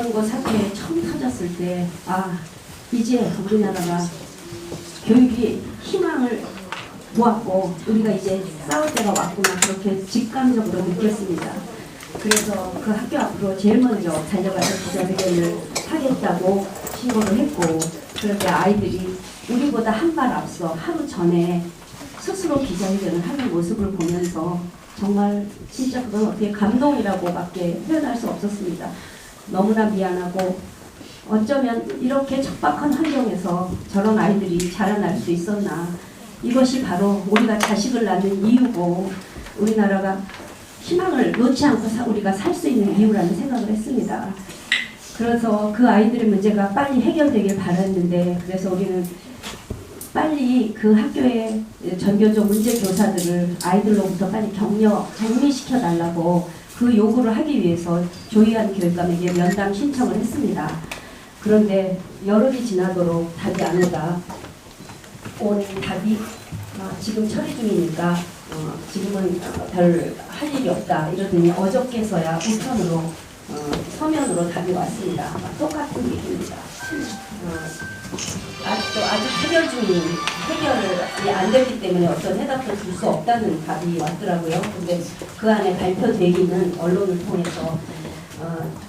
지방고 사태에 처음 터졌을 때, 이제 우리나라가 교육이 희망을 보았고 우리가 이제 싸울 때가 왔구나, 그렇게 직감적으로 느꼈습니다. 그래서 그 학교 앞으로 제일 먼저 달려가서 기자회견을 하겠다고 신고를 했고, 그런데 아이들이 우리보다 한 발 앞서 하루 전에 스스로 기자회견을 하는 모습을 보면서 정말 진짜 그건 어떻게 감동이라고밖에 표현할 수 없었습니다. 너무나 미안하고, 어쩌면 이렇게 척박한 환경에서 저런 아이들이 자라날 수 있었나. 이것이 바로 우리가 자식을 낳는 이유고 우리나라가 희망을 놓지 않고 우리가 살 수 있는 이유라는 생각을 했습니다. 그래서 그 아이들의 문제가 빨리 해결되길 바랐는데, 그래서 우리는 빨리 그 학교의 전교조 문제 교사들을 아이들로부터 빨리 격리시켜 달라고 그 요구를 하기 위해서 조희안 교육감에게 면담 신청을 했습니다. 그런데 열흘이 지나도록 답이 안 오다 온 답이 지금 처리 중이니까 지금은 별 할 일이 없다 이러더니 어저께서야 우편으로 서면으로 답이 왔습니다. 똑같은 얘기입니다. 아직 해결이 안 됐기 때문에 어떤 해답도 줄 수 없다는 답이 왔더라고요. 근데 그 안에 발표되기는 언론을 통해서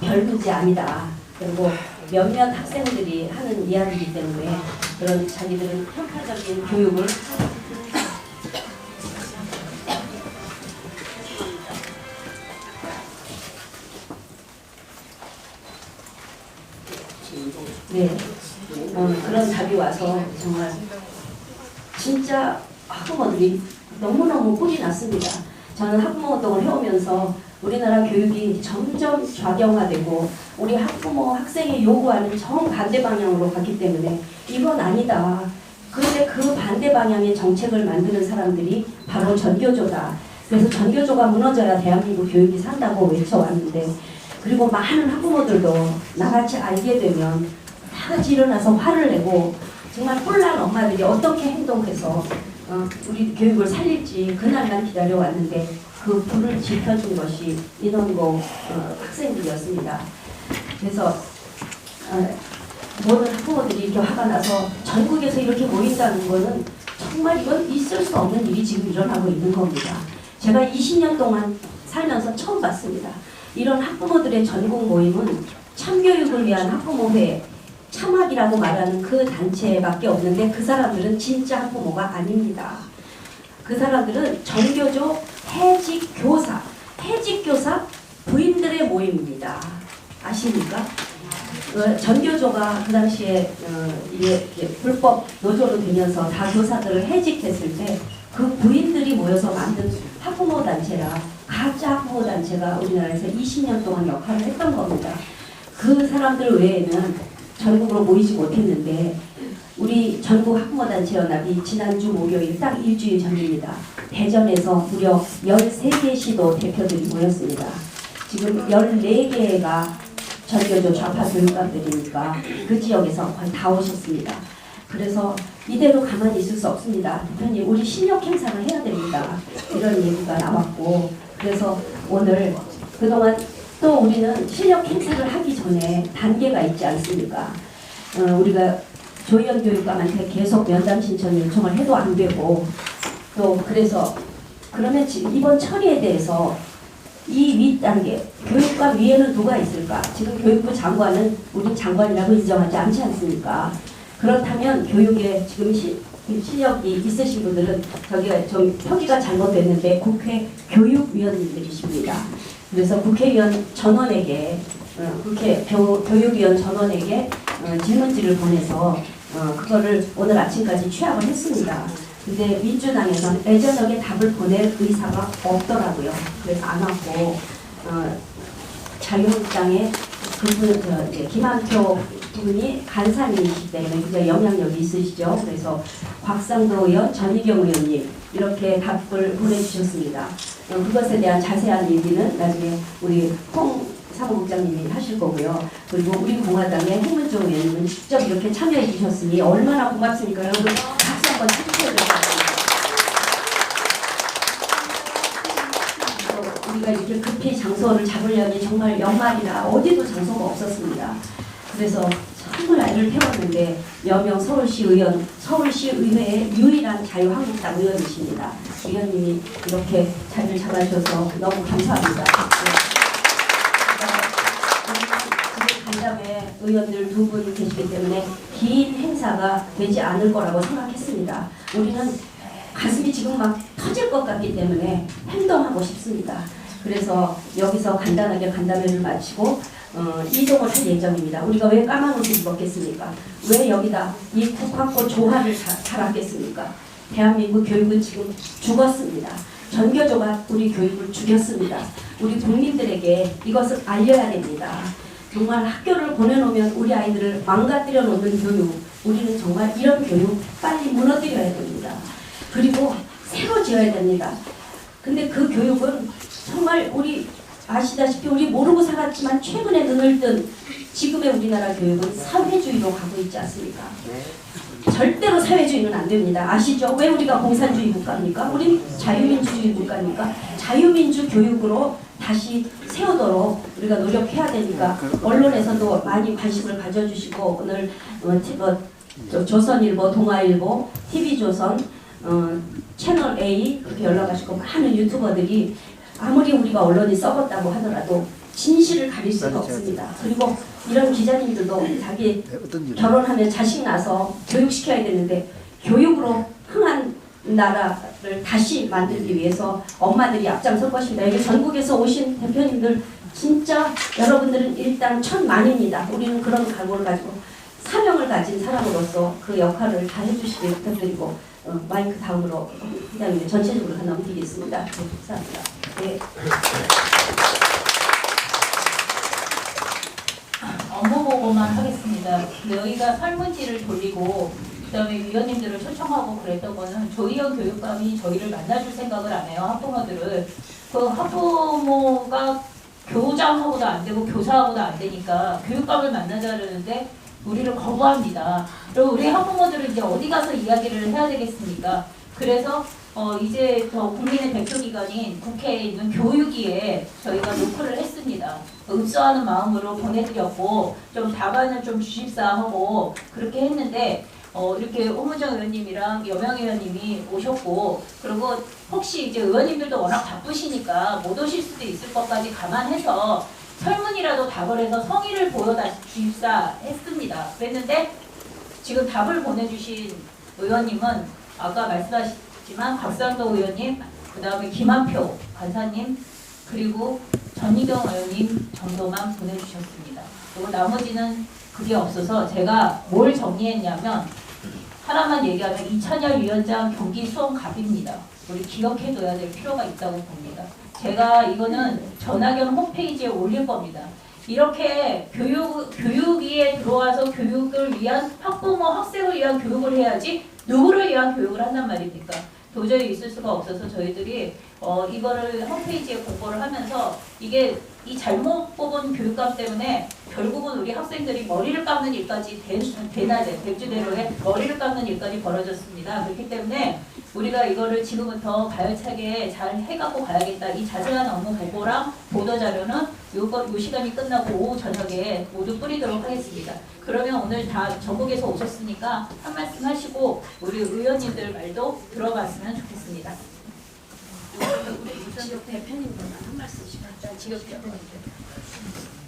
별 문제 아니다. 그리고 몇몇 학생들이 하는 이야기이기 때문에 그런 자기들은 편파적인 교육을 그런 답이 와서 정말 진짜 학부모들이 너무너무 꿀이 났습니다. 저는 학부모 활동을 해오면서 우리나라 교육이 점점 좌경화되고 우리 학부모, 학생이 요구하는 정반대 방향으로 갔기 때문에 이건 아니다. 그런데 그 반대 방향의 정책을 만드는 사람들이 바로 전교조다. 그래서 전교조가 무너져야 대한민국 교육이 산다고 외쳐왔는데, 그리고 많은 학부모들도 나같이 알게 되면 다같이 일어나서 화를 내고 정말 혼란 엄마들이 어떻게 행동해서 우리 교육을 살릴지 그날만 기다려왔는데 그 불을 지펴준 것이 인원고 학생들이었습니다. 그래서 모든 학부모들이 이렇게 화가 나서 전국에서 이렇게 모인다는 것은 정말 이건 있을 수 없는 일이 지금 일어나고 있는 겁니다. 제가 20년 동안 살면서 처음 봤습니다. 이런 학부모들의 전국 모임은 참교육을 위한 학부모회, 참학이라고 말하는 그 단체밖에 없는데 그 사람들은 진짜 학부모가 아닙니다. 그 사람들은 전교조 해직교사 부인들의 모임입니다. 아십니까? 전교조가 그 당시에 불법 노조로 되면서 다 교사들을 해직했을 때 그 부인들이 모여서 만든 학부모 단체라, 가짜 학부모 단체가 우리나라에서 20년 동안 역할을 했던 겁니다. 그 사람들 외에는 전국으로 모이지 못했는데, 우리 전국 학부모단체연합이 지난주 목요일 딱 일주일 전입니다. 대전에서 무려 13개 시도 대표들이 모였습니다. 지금 14개가 전교조 좌파 교육감들이니까 그 지역에서 거의 다 오셨습니다. 그래서 이대로 가만히 있을 수 없습니다. 대표님, 우리 실력 행사를 해야 됩니다. 이런 얘기가 나왔고, 그래서 오늘 그동안 또 우리는 실력 행사를 하기 전에 단계가 있지 않습니까? 우리가 조희연 교육감한테 계속 면담 신청 요청을 해도 안 되고, 또 그래서 그러면 지금 이번 처리에 대해서 이 윗단계, 교육감 위에는 누가 있을까? 지금 교육부 장관은 우리 장관이라고 인정하지 않지 않습니까? 그렇다면 교육에 지금 실력이 있으신 분들은 저기가 좀 표기가 잘못됐는데 국회 교육위원님들이십니다. 그래서 국회의원 전원에게 교육위원 전원에게 질문지를 보내서 그거를 오늘 아침까지 취합을 했습니다. 근데 민주당에서는 애저녁에 답을 보낼 의사가 없더라고요. 그래서 안 왔고, 자유한국당의 김한표 분이 간사님이시기 때문에 굉장히 영향력이 있으시죠. 그래서 곽상도 의원, 전희경 의원님 이렇게 답을 보내주셨습니다. 그것에 대한 자세한 얘기는 나중에 우리 홍 사무국장님이 하실 거고요. 그리고 우리 공화당의 홍문종 의원님은 직접 이렇게 참여해 주셨으니 얼마나 고맙습니까? 여러분 박수 한번 쳐주셔야 될 것 같습니다. 우리 우리가 이렇게 급히 장소를 잡으려니 정말 연말이라 어디도 장소가 없었습니다. 그래서 정말 날을 태웠는데 여명 서울시의회의 유일한 자유한국당 의원이십니다. 의원님이 이렇게 자리를 잡아주셔서 너무 감사합니다. 간담회 의원들 2분 계시기 때문에 긴 행사가 되지 않을 거라고 생각했습니다. 우리는 가슴이 지금 막 터질 것 같기 때문에 행동하고 싶습니다. 그래서 여기서 간단하게 간담회를 마치고 이동을 할 예정입니다. 우리가 왜 까만 옷을 입었겠습니까? 왜 여기다 이 국화꽃 조화를 달았겠습니까? 대한민국 교육은 지금 죽었습니다. 전교조가 우리 교육을 죽였습니다. 우리 국민들에게 이것을 알려야 됩니다. 정말 학교를 보내놓으면 우리 아이들을 망가뜨려 놓는 교육, 우리는 정말 이런 교육 빨리 무너뜨려야 됩니다. 그리고 새로 지어야 됩니다. 근데 그 교육은 정말 우리 아시다시피 우리 모르고 살았지만 최근에 눈을 뜬 지금의 우리나라 교육은 사회주의로 가고 있지 않습니까? 절대로 사회주의는 안 됩니다. 아시죠? 왜 우리가 공산주의 국가입니까? 우리 자유민주주의 국가입니까? 자유민주 교육으로 다시 세우도록 우리가 노력해야 되니까 언론에서도 많이 관심을 가져주시고 오늘 조선일보, 동아일보, TV조선, 채널 A 그렇게 연락하시고 많은 유튜버들이 아무리 우리가 언론이 썩었다고 하더라도 진실을 가릴 수가 없습니다. 그리고 이런 기자님들도 자기 결혼하면 자식 낳아서 교육시켜야 되는데 교육으로 흥한 나라를 다시 만들기 위해서 엄마들이 앞장설 것입니다. 여기 전국에서 오신 대표님들 진짜 여러분들은 일단 천만입니다. 우리는 그런 각오를 가지고 사명을 가진 사람으로서 그 역할을 다 해주시길 부탁드리고 마이크 다음으로 회장님 전체적으로 다 넘기겠습니다. 네, 감사합니다. 네. 업무 보고만 하겠습니다. 여기가 설문지를 돌리고 그다음에 위원님들을 초청하고 그랬던 거는 조희연 교육감이 저희를 만나줄 생각을 안 해요. 학부모들을. 그 학부모가 교장하고도 안 되고 교사하고도 안 되니까 교육감을 만나자는데 우리를 거부합니다. 그리고 우리 학부모들은 이제 어디 가서 이야기를 해야 되겠습니까? 그래서 이제 저 국민의 대표기관인 국회에 있는 교육위에 저희가 노크를 했습니다. 읍소하는 마음으로 보내드렸고 좀 답안을 좀 주십사 하고 그렇게 했는데 이렇게 홍문정 의원님이랑 여명 의원님이 오셨고 그리고 혹시 이제 의원님들도 워낙 바쁘시니까 못 오실 수도 있을 것까지 감안해서 설문이라도 답을 해서 성의를 보여다 주십사 했습니다. 그랬는데 지금 답을 보내주신 의원님은 아까 말씀하셨지만 박상도 의원님, 그 다음에 김한표 간사님, 그리고 전희경 의원님 정도만 보내주셨습니다. 그리고 나머지는 그게 없어서 제가 뭘 정리했냐면 하나만 얘기하면 이찬열 위원장 경기 수원갑입니다. 우리 기억해둬야 될 필요가 있다고 봅니다. 제가 이거는 전학연 홈페이지에 올릴 겁니다. 이렇게 교육위에 들어와서 교육을 위한 학부모, 학생을 위한 교육을 해야지 누구를 위한 교육을 한단 말입니까? 도저히 있을 수가 없어서 저희들이 이거를 홈페이지에 공고를 하면서 이게 이 잘못 뽑은 교육감 때문에 결국은 우리 학생들이 머리를 깎는 일까지 대낮에 백주대로에 머리를 깎는 일까지 벌어졌습니다. 그렇기 때문에 우리가 이거를 지금부터 가열차게 잘 해갖고 가야겠다. 이 자세한 업무 보고랑 보도자료는 요 시간이 끝나고 오후 저녁에 모두 뿌리도록 하겠습니다. 그러면 오늘 다 전국에서 오셨으니까 한 말씀 하시고 우리 의원님들 말도 들어봤으면 좋겠습니다. 우리 지역 대표님들만 한 말씀씩 일단 지역 대표님들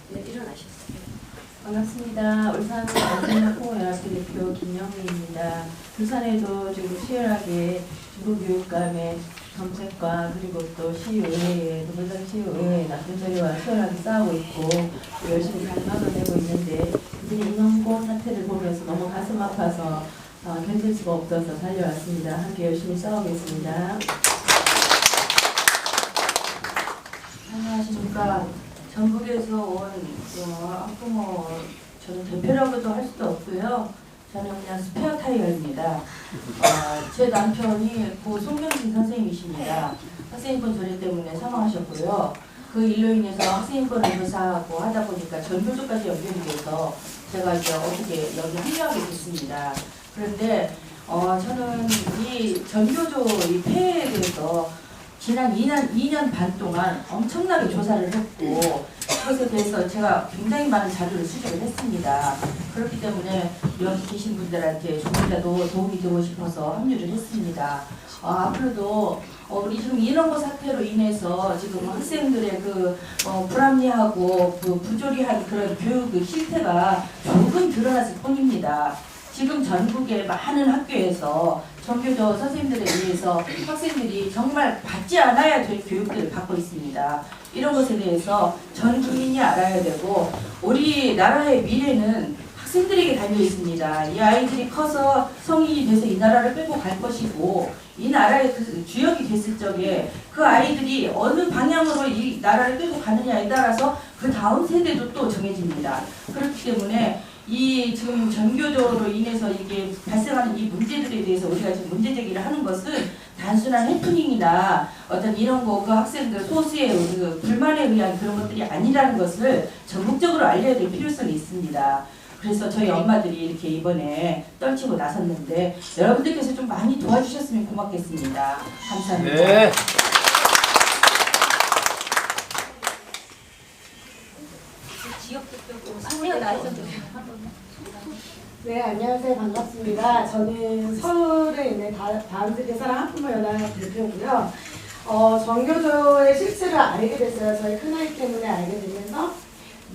네, 일어나셨어요. 반갑습니다. 울산 학부모연합회 대표 김영미입니다. 부산에도 지금 치열하게 중부교육감의 정책과 그리고 또 시의회에 부산 시의회에 나쁜 소리와 치열하게 싸우고 있고 열심히 잘 막아내고 있는데 이제 인원고 사태를 보면서 너무 가슴 아파서 견딜 수가 없어서 달려왔습니다. 함께 열심히 싸우겠습니다. 안녕하십니까. 전북에서 온 학부모, 저는 대표라고도 할 수도 없고요. 저는 그냥 스페어 타이어입니다. 제 남편이 고 송경진 선생님이십니다. 학생인권 조례 때문에 사망하셨고요. 그 일로 인해서 학생인권을 조사하고 하다 보니까 전교조까지 연결이 돼서 제가 이제 어떻게 여기 합류하게 됐습니다. 그런데 저는 이 전교조 이 폐해에 대해서 지난 2년 반 동안 엄청나게 조사를 했고 그것에 대해서 제가 굉장히 많은 자료를 수집을 했습니다. 그렇기 때문에 여기 계신 분들한테 조금이라도 도움이 되고 싶어서 합류를 했습니다. 앞으로도 우리 지금 인원고 사태로 인해서 지금 학생들의 불합리하고 부조리한 그런 교육 실태가 조금 드러났을 뿐입니다. 지금 전국의 많은 학교에서 전교조 선생님들에 의해서 학생들이 정말 받지 않아야 될 교육들을 받고 있습니다. 이런 것에 대해서 전 국민이 알아야 되고 우리나라의 미래는 학생들에게 달려 있습니다. 이 아이들이 커서 성인이 돼서 이 나라를 끌고 갈 것이고 이 나라의 주역이 됐을 적에 그 아이들이 어느 방향으로 이 나라를 끌고 가느냐에 따라서 그 다음 세대도 또 정해집니다. 그렇기 때문에 이 지금 전교조로 인해서 이게 발생하는 이 문제들에 대해서 우리가 지금 문제 제기를 하는 것은 단순한 해프닝이나 어떤 이런 거 그 학생들 소수의 불만에 의한 그런 것들이 아니라는 것을 전국적으로 알려야 될 필요성이 있습니다. 그래서 저희 엄마들이 이렇게 이번에 떨치고 나섰는데 여러분들께서 좀 많이 도와주셨으면 고맙겠습니다. 감사합니다. 네. 네, 안녕하세요. 반갑습니다. 저는 서울에 있는 다음세대 사랑 학부모연합 대표고요. 전교조의 실체를 알게 됐어요. 저희 큰아이 때문에 알게 되면서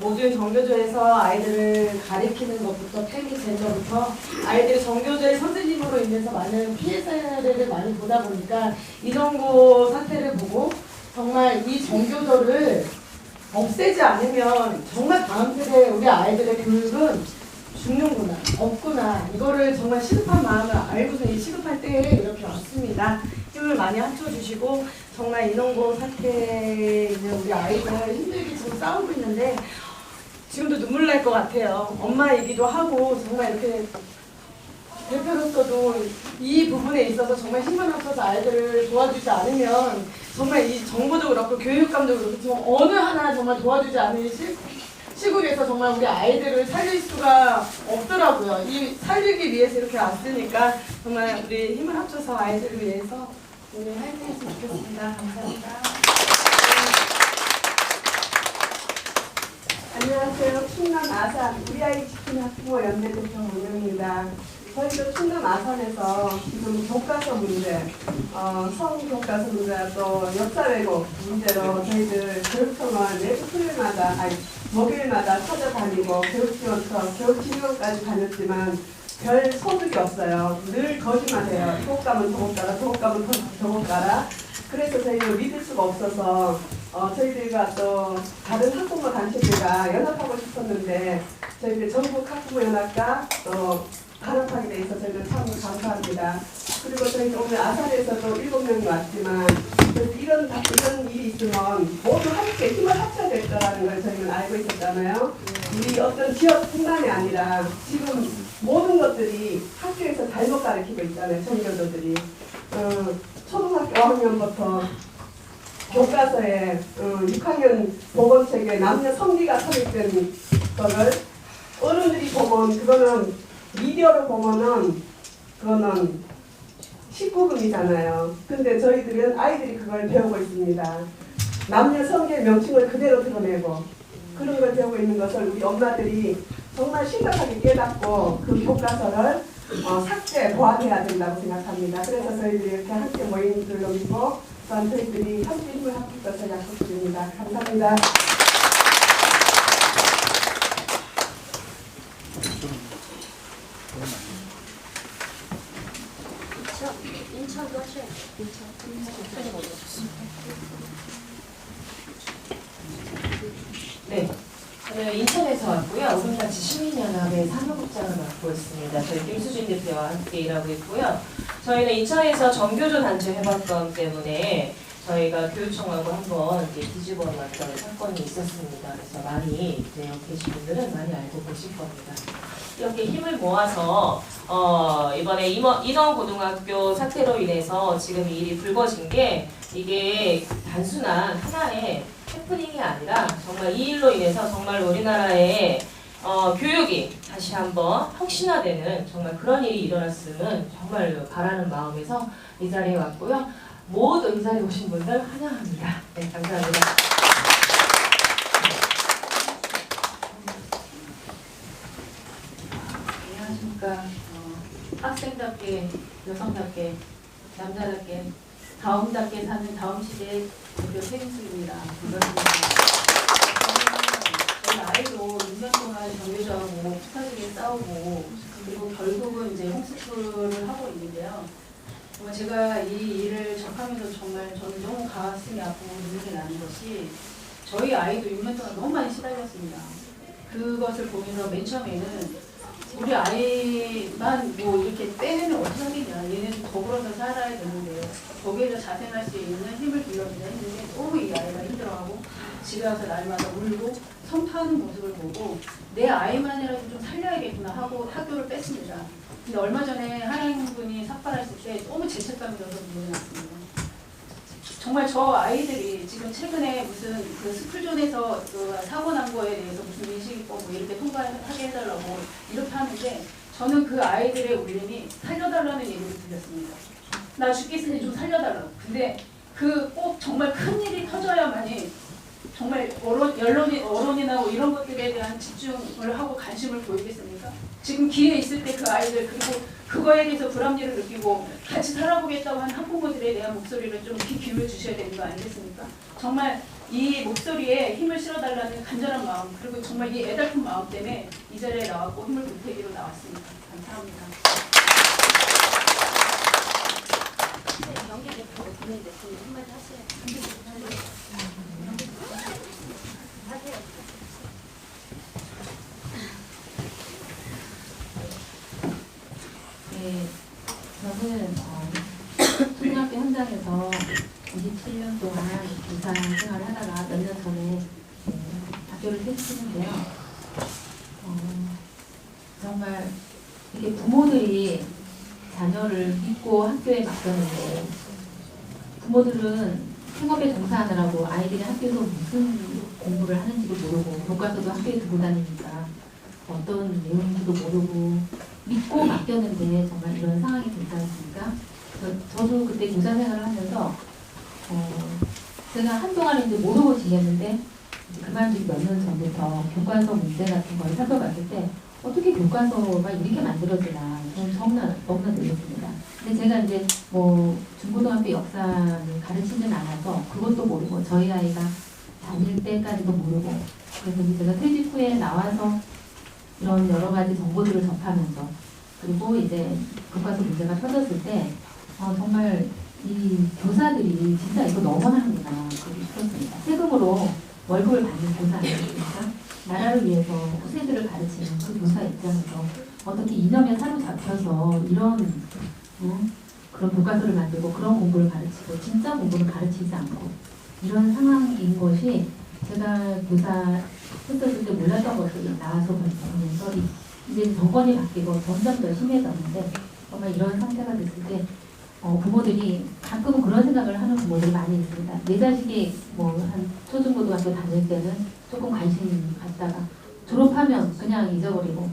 모든 전교조에서 아이들을 가리키는 것부터 팬미젠더부터 아이들이 전교조의 선생님으로 인해서 많은 피해 사례를 많이 보다 보니까 이전고 사태를 보고 정말 이 전교조를 없애지 않으면 정말 다음 세대 우리 아이들의 교육은 죽는구나, 없구나 이거를 정말 시급한 마음을 알고서 이 시급할 때에 이렇게 왔습니다. 힘을 많이 합쳐주시고 정말 인원고 사태에 이제 우리 아이들 힘들게 지금 싸우고 있는데 지금도 눈물 날 것 같아요. 엄마이기도 하고 정말 이렇게 대표로서도 이 부분에 있어서 정말 힘을 합쳐서 아이들을 도와주지 않으면 정말 이 정부도 그렇고 교육감도 그렇고 지금 어느 하나 정말 도와주지 않는 시국에서 정말 우리 아이들을 살릴 수가 없더라고요. 이 살리기 위해서 이렇게 왔으니까 정말 우리 힘을 합쳐서 아이들을 위해서 오늘 화이팅 했으면 좋겠습니다. 감사합니다. 안녕하세요. 충남 아산 우리 아이 지키는 학부모 연대 대표 문영입니다. 저희도 충남 아산에서 지금 교과서 문제, 성교과서 문제, 또 역사 왜곡 문제로 저희들 교육청을 매주 토요일마다, 목요일마다 찾아다니고 교육지원서, 교육진흥원까지 다녔지만 별 소득이 없어요. 늘 거짓말해요. 저것 가면 저것 가라, 저것 가면 저것 가라. 그래서 저희가 믿을 수가 없어서 저희들과 또 다른 학부모 단체들과 연합하고 싶었는데 저희들 전국 학부모 연합과 또 단합하게 돼 있어 저희들 참 감사합니다. 그리고 저희가 오늘 아산에서도 7명이 왔지만 이런 일이 있으면 모두 함께 힘을 합쳐야 될 거라는 걸 저희는 알고 있었잖아요. 우리 어떤 지역뿐만이 아니라 지금 모든 것들이 학교에서 잘못 가르치고 있잖아요. 전교조들이. 초등학교 5학년부터 교과서에 6학년 보건책에 남녀 성비가 설립된 거를 어른들이 보면 그거는 미디어로 보면은 그거는 19금이잖아요. 근데 저희들은 아이들이 그걸 배우고 있습니다. 남녀 성의 명칭을 그대로 드러내고 그런 걸 배우고 있는 것을 우리 엄마들이 정말 심각하게 깨닫고 그 교과서를 삭제, 보완해야 된다고 생각합니다. 그래서 저희들이 이렇게 함께 모인 줄로 믿고 또한 저희들이 함께 힘을 합칠 것을 약속드립니다. 감사합니다. 네, 저는 인천에서 왔고요. 우리같이 시민연합의 사무국장을 맡고 있습니다. 저희 김수진 대표와 함께 일하고 있고요. 저희는 인천에서 전교조 단체 해봤던 때문에 저희가 교육청하고 한번 뒤집어 놨던 사건이 있었습니다. 그래서 많이 여기 계신 분들은 많이 알고 계실 겁니다. 이렇게 힘을 모아서 이번에 인원고등학교 사태로 인해서 지금 이 일이 불거진 게 이게 단순한 하나의 해프닝이 아니라 정말 이 일로 인해서 정말 우리나라의 교육이 다시 한번 혁신화되는 정말 그런 일이 일어났으면 정말 바라는 마음에서 이 자리에 왔고요. 모든 이 자리에 오신 분들 환영합니다. 네, 감사합니다. 안녕하십니까. 학생답게, 여성답게, 남자답게, 다음답게 사는 다음 시대의 대표 최민숙입니다. 반갑습니다. 저희 아이도 6년 동안 정규저하고 축하적인 싸우고 그리고 결국은 이제 홈스쿨을 하고 있는데요. 정말 제가 이 일을 접하면서 정말 저는 너무 가슴이 아프고 눈물이 나는 것이 저희 아이도 6년 동안 너무 많이 시달렸습니다. 그것을 보면서 맨 처음에는 우리 아이만 뭐 이렇게 빼내면 어떻게 하겠냐. 얘는 더불어서 살아야 되는데 거기에서 자생할 수 있는 힘을 길러주자 했는데 너무 이 아이가 힘들어하고 집에 와서 날마다 울고 성토하는 모습을 보고 내 아이만이라도 좀 살려야겠구나 하고 학교를 뺐습니다. 근데 얼마 전에 하나님분이 삭발하실 때 너무 죄책감이 들어서 눈물이 났습니다. 정말 저 아이들이 지금 최근에 무슨 그 스쿨존에서 그 사고 난 거에 대해서 무슨 인식이고 뭐 이렇게 통과하게 해달라고 이렇게 하는데 저는 그 아이들의 울림이 살려달라는 얘기를 들렸습니다. 나 죽겠으니 좀 살려달라고. 근데 그 꼭 정말 큰 일이 터져야만이 정말 언론이나 뭐 이런 것들에 대한 집중을 하고 관심을 보이겠습니까? 지금 기회 있을 때 그 아이들 그리고 그거에 대해서 불합리를 느끼고 같이 살아보겠다고 하는 학부모들에 대한 목소리를 좀 귀 기울여 주셔야 되는 거 아니겠습니까? 정말 이 목소리에 힘을 실어달라는 간절한 마음 그리고 정말 이 애달픈 마음 때문에 이 자리에 나왔고 힘을 보태기로 나왔습니다. 감사합니다. 네, 저는 초등학교 현장에서 27년 동안 교사 생활을 하다가 몇 년 전에 학교를 퇴직했는데요. 정말 이게 부모들이 자녀를 믿고 학교에 맡겼는데 부모들은 생업에 종사하느라고 아이들이 학교에서 무슨 공부를 하는지도 모르고 교과서도 학교에 두고 다니니까 어떤 내용인지도 모르고 믿고 맡겼는데 정말 이런 상황이 되지 않습니까? 저도 그때 교사 생활을 하면서 제가 한동안 이제 모르고 지냈는데 그만두기 몇 년 전부터 교과서 문제 같은 걸 살펴봤을 때 어떻게 교과서가 이렇게 만들어지나 저는 너무나 놀랐습니다. 근데 제가 이제 뭐 중고등학교 역사를 가르치진 않아서 그것도 모르고 저희 아이가 다닐 때까지도 모르고 그래서 이제 제가 퇴직 후에 나와서 이런 여러 가지 정보들을 접하면서 그리고 이제 교과서 문제가 터졌을 때 정말 이 교사들이 진짜 이거 너무하는구나 그렇습니다. 세금으로 월급을 받는 교사 아니겠습니까? 나라를 위해서 후세들을 가르치는 그 교사 입장에서 어떻게 이념에 사로잡혀서 이런 그런 교과서를 만들고 그런 공부를 가르치고 진짜 공부를 가르치지 않고 이런 상황인 것이 제가 교사 했었을 때 몰랐던 것들이 나와서 보면서 이제 정권이 바뀌고 점점 더 심해졌는데 정말 이런 상태가 됐을 때 부모들이 가끔은 그런 생각을 하는 부모들이 많이 있습니다. 내 자식이 뭐 한 초중고등학교 다닐 때는 조금 관심 갖다가 졸업하면 그냥 잊어버리고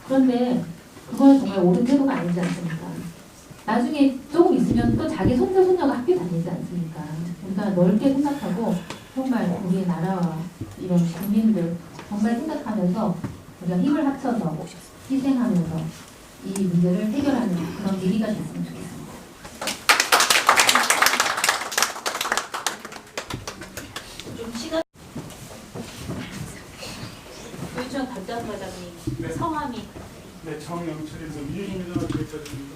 그런데 그건 정말 옳은 태도가 아니지 않습니까? 나중에 조금 있으면 또 자기 손자 손녀가 학교 다니지 않습니까? 우리가 넓게 생각하고 정말 우리 나라와 이런 국민들 정말 생각하면서 우리가 힘을 합쳐서 희생하면서 이 문제를 해결하는 그런 계기가 됐으면 좋겠습니다. 좀 시간. 유치원 담당과장님 성함이. 네, 정영철에서 미래인민당을 대표드립니다.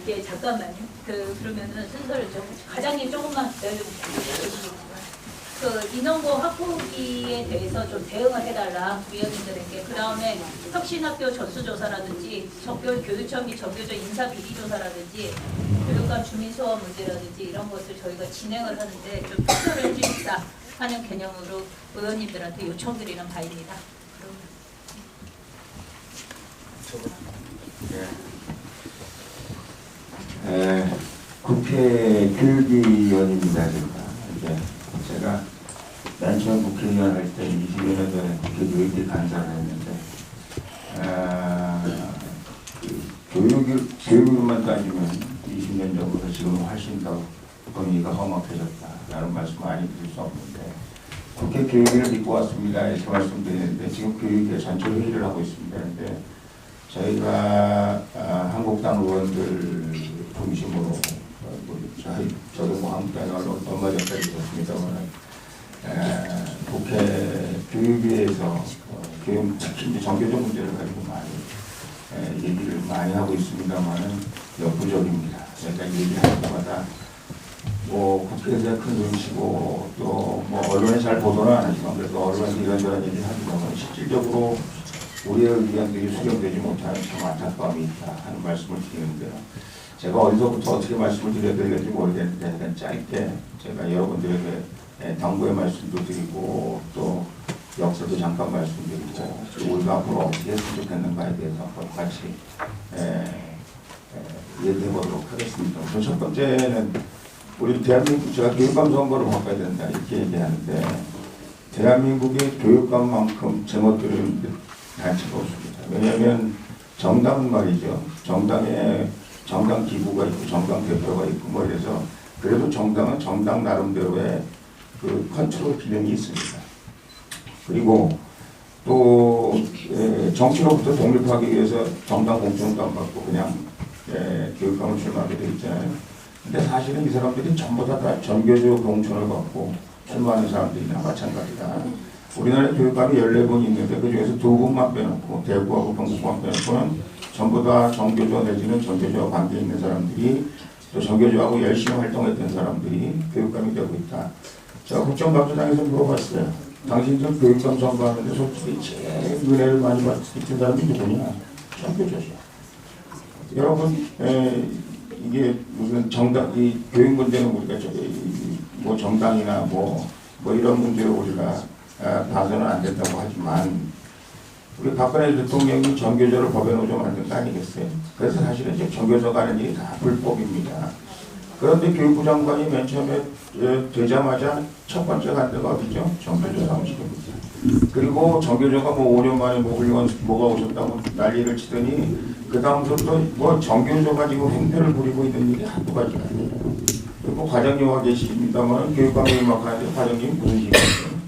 예, 잠깐만요. 그러면은 순서를 좀 과장님 조금만 기다려주시면 그 인원고 확보기에 대해서 좀 대응을 해달라 위원님들에게. 그 다음에 혁신학교 전수조사라든지 교육청 및 전교조 인사 비리조사라든지 교육감 주민소원 문제라든지 이런 것을 저희가 진행을 하는데 좀 협조를 해주십사 하는 개념으로 의원님들한테 요청드리는 바입니다. 국회 교육위원입니다. 제가 난 맨 처음 국회의원 할 때 20여 년 전에 국회 교육위 간사를 했는데 교육으로만 따지면 20년 전보다 지금은 훨씬 더 범위가 험악해졌다라는 말씀 많이 드릴 수 없는데 국회 교육위를 믿고 왔습니다 이렇게 말씀드리는데 지금 교육위에 전체 회의를 하고 있습니다. 그런데 저희가 한국당 의원들 중심으로 저도 뭐 한국당에 얼마 전까지 있었습니다만 국회 교육위에서 교육 특히 이제 정교적 문제를 가지고 많이 얘기를 많이 하고 있습니다만은 역부족입니다. 제가 얘기할 때마다 뭐 국회에서 큰 눈치고 또 뭐 언론에 잘 보도는 안 하지만 그래도 언론에서 이런저런 얘기를 하지만 실질적으로 우리의 의견들이 수렴되지 못하는 좀 안타까움이 있다 하는 말씀을 드리는데요. 제가 어디서부터 어떻게 말씀을 드려야 될지 모르겠는데 그냥 짧게 제가 여러분들에게 당부의 말씀도 드리고 또 역사도 잠깐 말씀드리고 그리고 우리가 앞으로 어떻게 했으면 좋겠는가에 대해서 한번 같이 얘기해 보도록 하겠습니다. 우선 첫 번째는 우리 대한민국 제가 교육감 선거를 바꿔야 된다 이렇게 얘기하는데 대한민국의 교육감만큼 제멋들은 단체가 없습니다. 왜냐하면 정당은 말이죠. 정당 기구가 있고 정당 대표가 있고 뭐 이래서 그래도 정당은 정당 나름대로의 그 컨트롤 기능이 있습니다. 그리고 또 정치로부터 독립하기 위해서 정당 공천도 안 받고 그냥 교육감을 출마하게 돼 있잖아요. 근데 사실은 이 사람들이 전부 다 전교조 공천을 받고 출마하는 사람들이나 마찬가지다. 우리나라 교육감이 14분 있는데 그 중에서 2분만 빼놓고 대구하고 경북만 빼놓고는 전부 다 정교조 내지는 전교조와 관계 있는 사람들이 또 정교조하고 열심히 활동했던 사람들이 교육감이 되고 있다. 제가 국정감사장에서 물어봤어요. 당신들 교육감 선거하는데 솔직히 제일 은혜를 많이 받은 사람이 누구냐? 정교조죠. 여러분 이게 무슨 정당 이 교육 문제는 우리가 뭐 정당이나 뭐 이런 문제로 우리가 봐서는 안 된다고 하지만 우리 박근혜 대통령이 정교조를 법에 넣어줘 만든 거 아니겠어요? 그래서 사실은 지금 정교조가 하는 일이 다 불법입니다. 그런데 교육부 장관이 맨 처음에 되자마자 첫 번째 간 데가 어디죠? 정교조 사무실입니다. 그리고 정교조가 뭐 5년 만에 뭐 훌륭한 뭐가 오셨다고 난리를 치더니 그 다음부터 뭐 정교조가 지금 행태를 부리고 있는 일이 한두 가지가 아니에요. 그리고 과장님과 계십니다만 교육감이 막 하는데 과장님이 무슨 식이에요?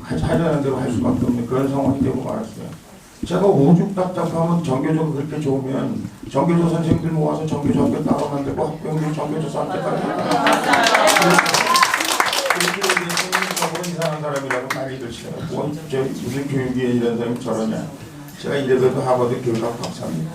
하자는 대로 할 수밖에 없는 그런 상황이 되고 말았어요. 제가 오죽 답답하면 정교조가 그렇게 좋으면 정교조 선생님들 모아서 정교조 학교 따로 만들고 학교형들 정교조 학교까지 그렇게 얘기했더니 저보고 이상한 사람이라고 난리를 치더라고요. 무슨 교육위에 이런 사람이 저러냐. 제가 이래봬도 하버드 교육학 박사입니다.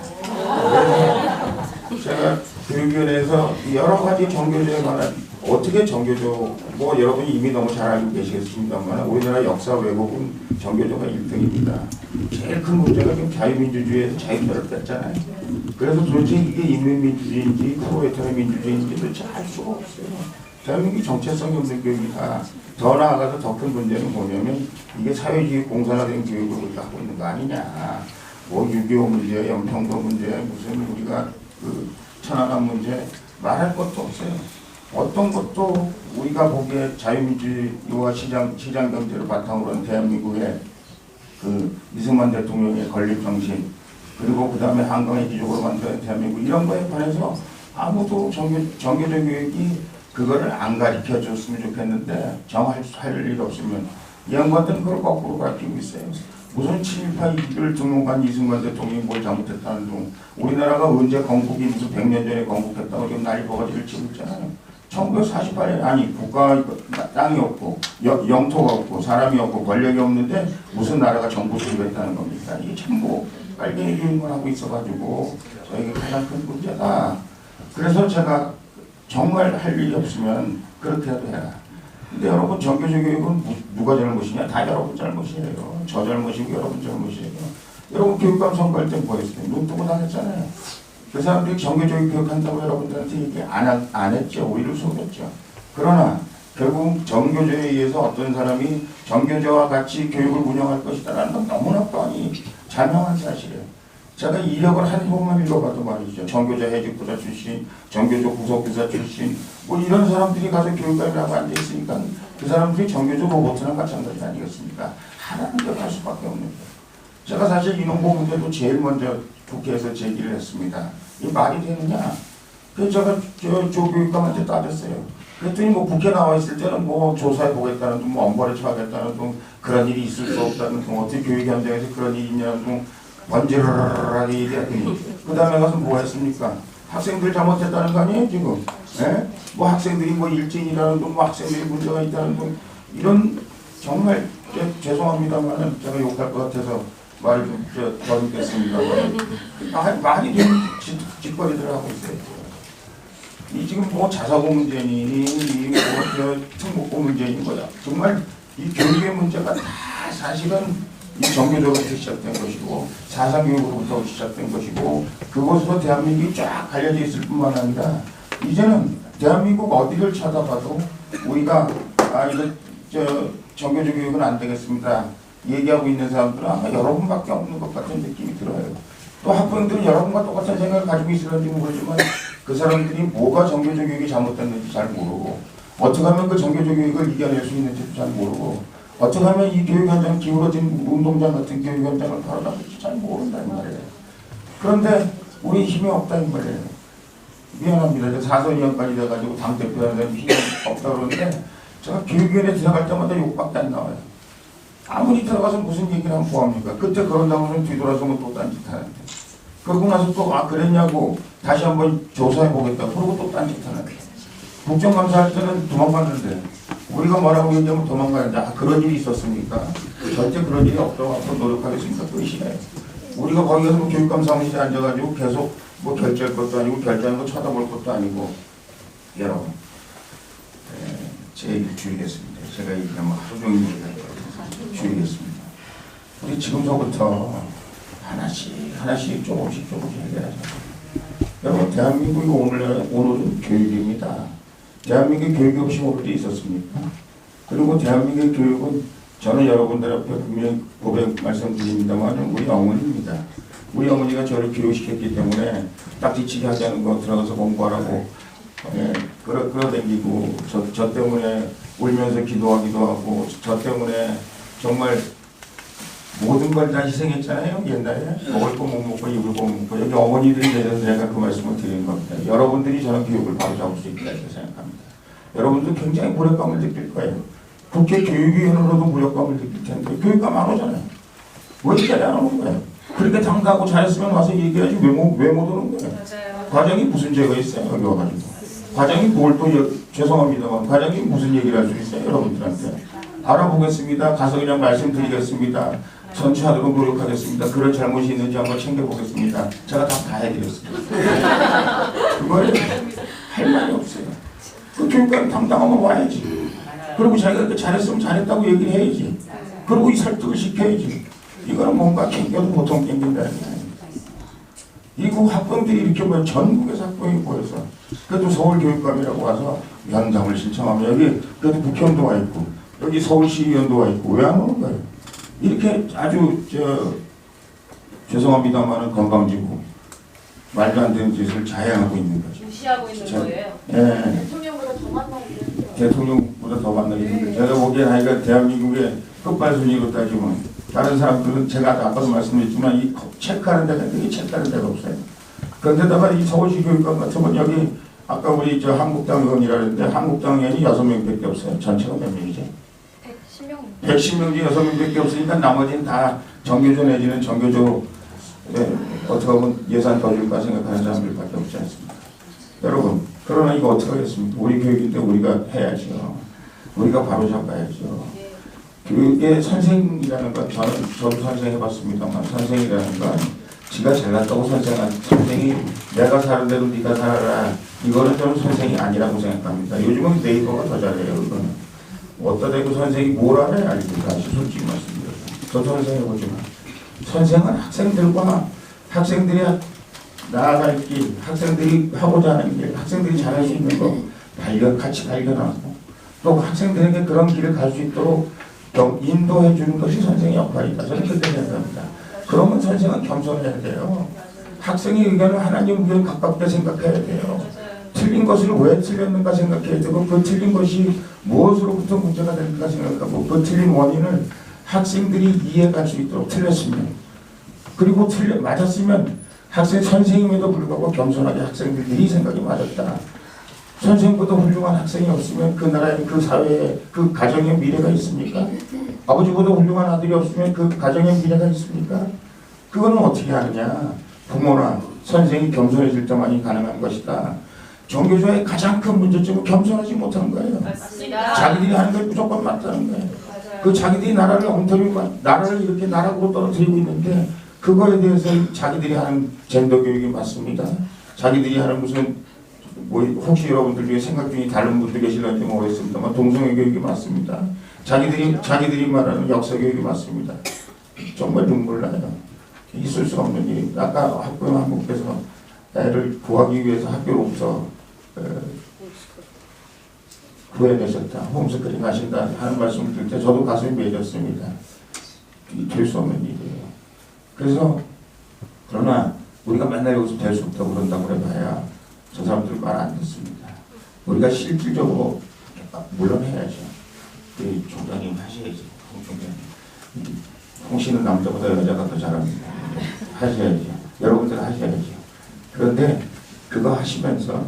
제가 교육위원회에서 여러 가지 정교조에 관한 어떻게 정교조 뭐 여러분이 이미 너무 잘 알고 계시겠습니다만 우리나라 역사 왜곡은 정교조가 1등입니다. 제일 큰 문제가 지금 자유민주주의에서 자유민주를 뺐잖아요. 그래서 도대체 이게 인민민주주의인지 프로레타리아 민주주의인지 도대체 알 수가 없어요. 대한민국이 정체성이 없는 교육이 더 나아가서 더 큰 문제는 뭐냐면 이게 사회주의 공산화된 교육을 우리가 하고 있는 거 아니냐. 뭐 6.25 문제, 연평도 문제, 무슨 우리가 그 천안함 문제 말할 것도 없어요. 어떤 것도 우리가 보기에 자유민주주의와 시장 경제를 바탕으로 한 대한민국의 그 이승만 대통령의 건립 정신 그리고 그 다음에 한강의 기적으로 만든 대한민국 이런 거에 관해서 아무도 정교적 교육이 그거를 안 가르쳐 줬으면 좋겠는데 정할 일 없으면 이 양반들은 그걸 거꾸로 가르치고 있어요. 무슨 7.18을 등록한 이승만 대통령이 뭘 잘못했다는 둥 우리나라가 언제 건국이 무슨 100년 전에 건국했다고 지금 난리 버거지를 치고 있잖아요. 1948년 아니 국가 땅이 없고 영토가 없고 사람이 없고 권력이 없는데 무슨 나라가 정부 수립했다는 겁니까? 이게 전부 빨갱이 교육을 하고 있어가지고 저희가 가장 큰 문제다. 그래서 제가 정말 할 일이 없으면 그렇게 해도 해라. 근데 여러분 정교조 교육은 누가 잘못이냐? 다 여러분 잘못이에요. 저 잘못이고 여러분 잘못이에요. 여러분 교육감 선거할 때 뭐 했어요? 눈 뜨고 다녔잖아요. 그 사람들이 정교조 교육한다고 여러분들한테 얘기 안 했죠. 오히려 속였죠. 그러나 결국 정교조에 의해서 어떤 사람이 정교조와 같이 교육을 운영할 것이다라는 건 너무나 뻔히 자명한 사실이에요. 제가 이력을 한 번만 읽어봐도 말이죠. 정교자 해직부자 출신, 정교조 구속교사 출신, 뭐 이런 사람들이 가서 교육감이라고 앉아있으니까 그 사람들이 정교조 로봇이랑 마찬가지 아니겠습니까? 하나는 할 수밖에 없는 거예요. 제가 사실 인원고 문제도 제일 먼저 국회에서 제기를 했습니다. 이 말이 되느냐? 그래서 제가 조 교육감한테 따졌어요. 그랬더니 뭐 국회 나와 있을 때는 뭐 조사해 보겠다는 둥, 뭐 엄벌에 처하겠다는 둥, 그런 일이 있을 수 없다는 둥, 어떻게 교육 현장에서 그런 일이 있냐는 둥, 번지르르르 얘기하더니 그 다음에 가서 뭐 했습니까? 학생들 잘못했다는 거 아니에요 지금? 예? 뭐 학생들이 뭐 일진이라는 둥, 뭐 학생들이 문제가 있다는 둥, 이런 정말 죄송합니다만은 제가 욕할 것 같아서 말을 좀 더듬겠습니다만 말이 되는 짓거리들을 하고 있어요. 이 지금 뭐 자사고 문제니 뭐 특목고 문제니 뭐야. 정말 이 교육의 문제가 다 사실은 이 정교조로부터 시작된 것이고 사상교육으로부터 시작된 것이고 그것으로 대한민국이 쫙 갈려져 있을 뿐만 아니라 이제는 대한민국 어디를 찾아봐도 우리가 이거 정교조 교육은 안 되겠습니다. 얘기하고 있는 사람들은 아마 여러분밖에 없는 것 같은 느낌이 들어요. 또 학부형들은 여러분과 똑같은 생각을 가지고 있을지 모르지만 그 사람들이 뭐가 정교조 교육이 잘못됐는지 잘 모르고 어떻게 하면 그 정교조 교육을 이겨낼 수 있는지도 잘 모르고 어떻게 하면 이 교육 현장 기울어진 운동장 같은 교육 현장을 바라볼지 잘 모른다는 말이에요. 그런데 우리 힘이 없다는 말이에요. 미안합니다. 4선위원까지 돼가지고 당대표하는 힘이 없다 그러는데 제가 교육위원회 들어갈 때마다 욕밖에 안 나와요. 아무리 들어가서 무슨 얘기를 하면 뭐합니까? 그때 그런다고 좀 뒤돌아서면 또 딴짓하는데 그러고 나서 또 그랬냐고 다시 한번 조사해보겠다 그러고 또 딴짓하는데 국정감사할 때는 도망갔는데 우리가 뭐라고 얘기하면 도망가는데 그런 일이 있었습니까? 절대 그런 일이 없다고 앞으로 노력하겠습니다. 끝이에요. 우리가 거기 가서 뭐 교육감사무실에 앉아가지고 계속 뭐 결제할 것도 아니고 결제하는 거 쳐다볼 것도 아니고 여러분 제 얘기를 줄이겠습니다. 제가 얘기하면 하루 종일 얘기할 거예요. 줄이겠습니다. 우리 지금서부터 하나씩 조금씩 해결하자. 여러분 대한민국이 오늘은 교육입니다. 대한민국의 교육이 혹시 모를 때 있었습니까? 그리고 대한민국의 교육은 저는 여러분들 앞에 분명히 고백 말씀드립니다만 우리 어머니입니다. 우리 어머니가 저를 교육시켰기 때문에 딱지치기 하지 않은 거 들어가서 공부하라고 끌어당기고 저 때문에 울면서 기도하기도 하고 저 때문에 정말 모든 걸 다 희생했잖아요. 옛날에 먹을 거 못 먹고 입을 거 못 먹고 여기 어머니들이 되셔서 제가 그 말씀을 드리는 겁니다. 여러분들이 저는 교육을 바로 잡을 수 있다 이렇게 생각합니다. 여러분들 굉장히 무력감을 느낄 거예요. 국회 교육위원으로도 무력감을 느낄 텐데 교육감 안 오잖아요. 왜 이 자리에 안 오는 거예요? 그렇게 당당하고 잘했으면 와서 얘기하지 왜 못 오는 거예요? 맞아요. 과장이 무슨 죄가 있어요? 여기 와가지고. 과장이 뭘 또 죄송합니다만 과장이 무슨 얘기를 할 수 있어요? 여러분들한테. 알아보겠습니다. 가서 그냥 말씀드리겠습니다. 전체하도록 노력하겠습니다. 그런 잘못이 있는지 한번 챙겨보겠습니다. 제가 다 해드렸습니다. 그걸 할 말이 없어요. 그 교육감이 당당하면 와야지. 그리고 자기가 잘했으면 잘했다고 얘기를 해야지. 그리고 이 설득을 시켜야지. 이거는 뭔가 땡겨도 보통 땡긴다는 게 아닙니다. 이국 학부형들이 이렇게 모여 전국에서 학부형이 모여서 그래도 서울교육감이라고 와서 연장을 신청하면 여기 그래도 국회의원도 와 있고 여기 서울시의원도 와 있고 왜 안 오는 거예요? 이렇게 아주 죄송합니다만은 건방지고 말도 안 되는 짓을 자행하고 있는 거죠. 무시하고 있는 거예요. 예. 대통령보다 더 만나게 됐죠. 대통령보다 더 만나게 됩니다. 제가 보기엔 하여간 대한민국의 끝발순위로 따지면 다른 사람들은 제가 아까도 말씀드렸지만 이 체크하는 데가 되게 체크하는 데가 없어요. 그런데다가 이 서울시 교육감 같은 건 여기 아까 우리 한국당 의원이라는데 한국당 의원이 6명밖에 없어요. 전체가 몇 명이죠? 110명 중에 6명밖에 없으니까 나머지는 다 정교조 내지는 정교조 어떻게 보면 예산 더 줄까 생각하는 사람들밖에 없지 않습니까? 여러분 그러나 이거 어떻게 하겠습니까? 우리 교육인데 우리가 해야죠. 우리가 바로 잡아야죠. 그게 선생이라는 건 저도 선생해봤습니다만 선생이라는 건 지가 잘났다고 선생이 내가 사는 대로 네가 살아라 이거는 저는 선생이 아니라고 생각합니다. 요즘은 네이버가 더 잘해요. 이거는 어디다 대고 선생이 뭘 알아야 알겠다. 솔직히 말씀드려서 저도 선생해보지만 선생은 학생들과 학생들이 나아갈 길 학생들이 하고자 하는 길 학생들이 잘할 수 있는 거 같이 발견하고 또 학생들에게 그런 길을 갈 수 있도록 인도해 주는 것이 선생의 역할이다. 저는 그렇게 생각합니다. 그러면 선생은 겸손해야 돼요. 학생의 의견을 하나님 의견 가깝게 생각해야 돼요. 틀린 것을 왜 틀렸는가 생각해야 되고 그 틀린 것이 무엇으로부터 문제가 되는가 생각하고 그 틀린 원인을 학생들이 이해할 수 있도록 틀렸으면 그리고 맞았으면 선생님에도 불구하고 겸손하게 학생들이 생각이 맞았다. 선생님보다 훌륭한 학생이 없으면 그 나라에 그 사회에 그 가정의 미래가 있습니까? 아버지보다 훌륭한 아들이 없으면 그 가정의 미래가 있습니까? 그거는 어떻게 하느냐? 부모나 선생이 겸손해질 때만이 가능한 것이다. 종교조의 가장 큰 문제점은 겸손하지 못하는 거예요. 맞습니다. 자기들이 하는 게 무조건 맞다는 거예요. 그 자기들이 나라를 엉터리고 나라를 이렇게 나락으로 떨어뜨리고 있는데 그거에 대해서 자기들이 하는 젠더 교육이 맞습니다. 자기들이 하는 무슨 혹시 여러분들 중에 생각 중에 다른 분들 계실런지 모르겠습니다만 동성애 교육이 맞습니다. 자기들이 말하는 역사 교육이 맞습니다. 정말 눈물 나요. 있을 수 없는 일이. 아까 학부형 한 분께서 애를 구하기 위해서 학교로부터 구해내셨다. 홈스크린 하신다 하는 말씀을 들을 때 저도 가슴이 맺었습니다. 될 수 없는 일이에요. 그래서 그러나 우리가 맨날 여기서 될 수 없다고 그런다고 해봐야 저 사람들 말 안 듣습니다. 우리가 실질적으로 물론 해야죠. 우리 총장님 하셔야지. 홍씨는 남자보다 여자가 더 잘합니다. 하셔야죠. 여러분들 하셔야죠. 그런데 그거 하시면서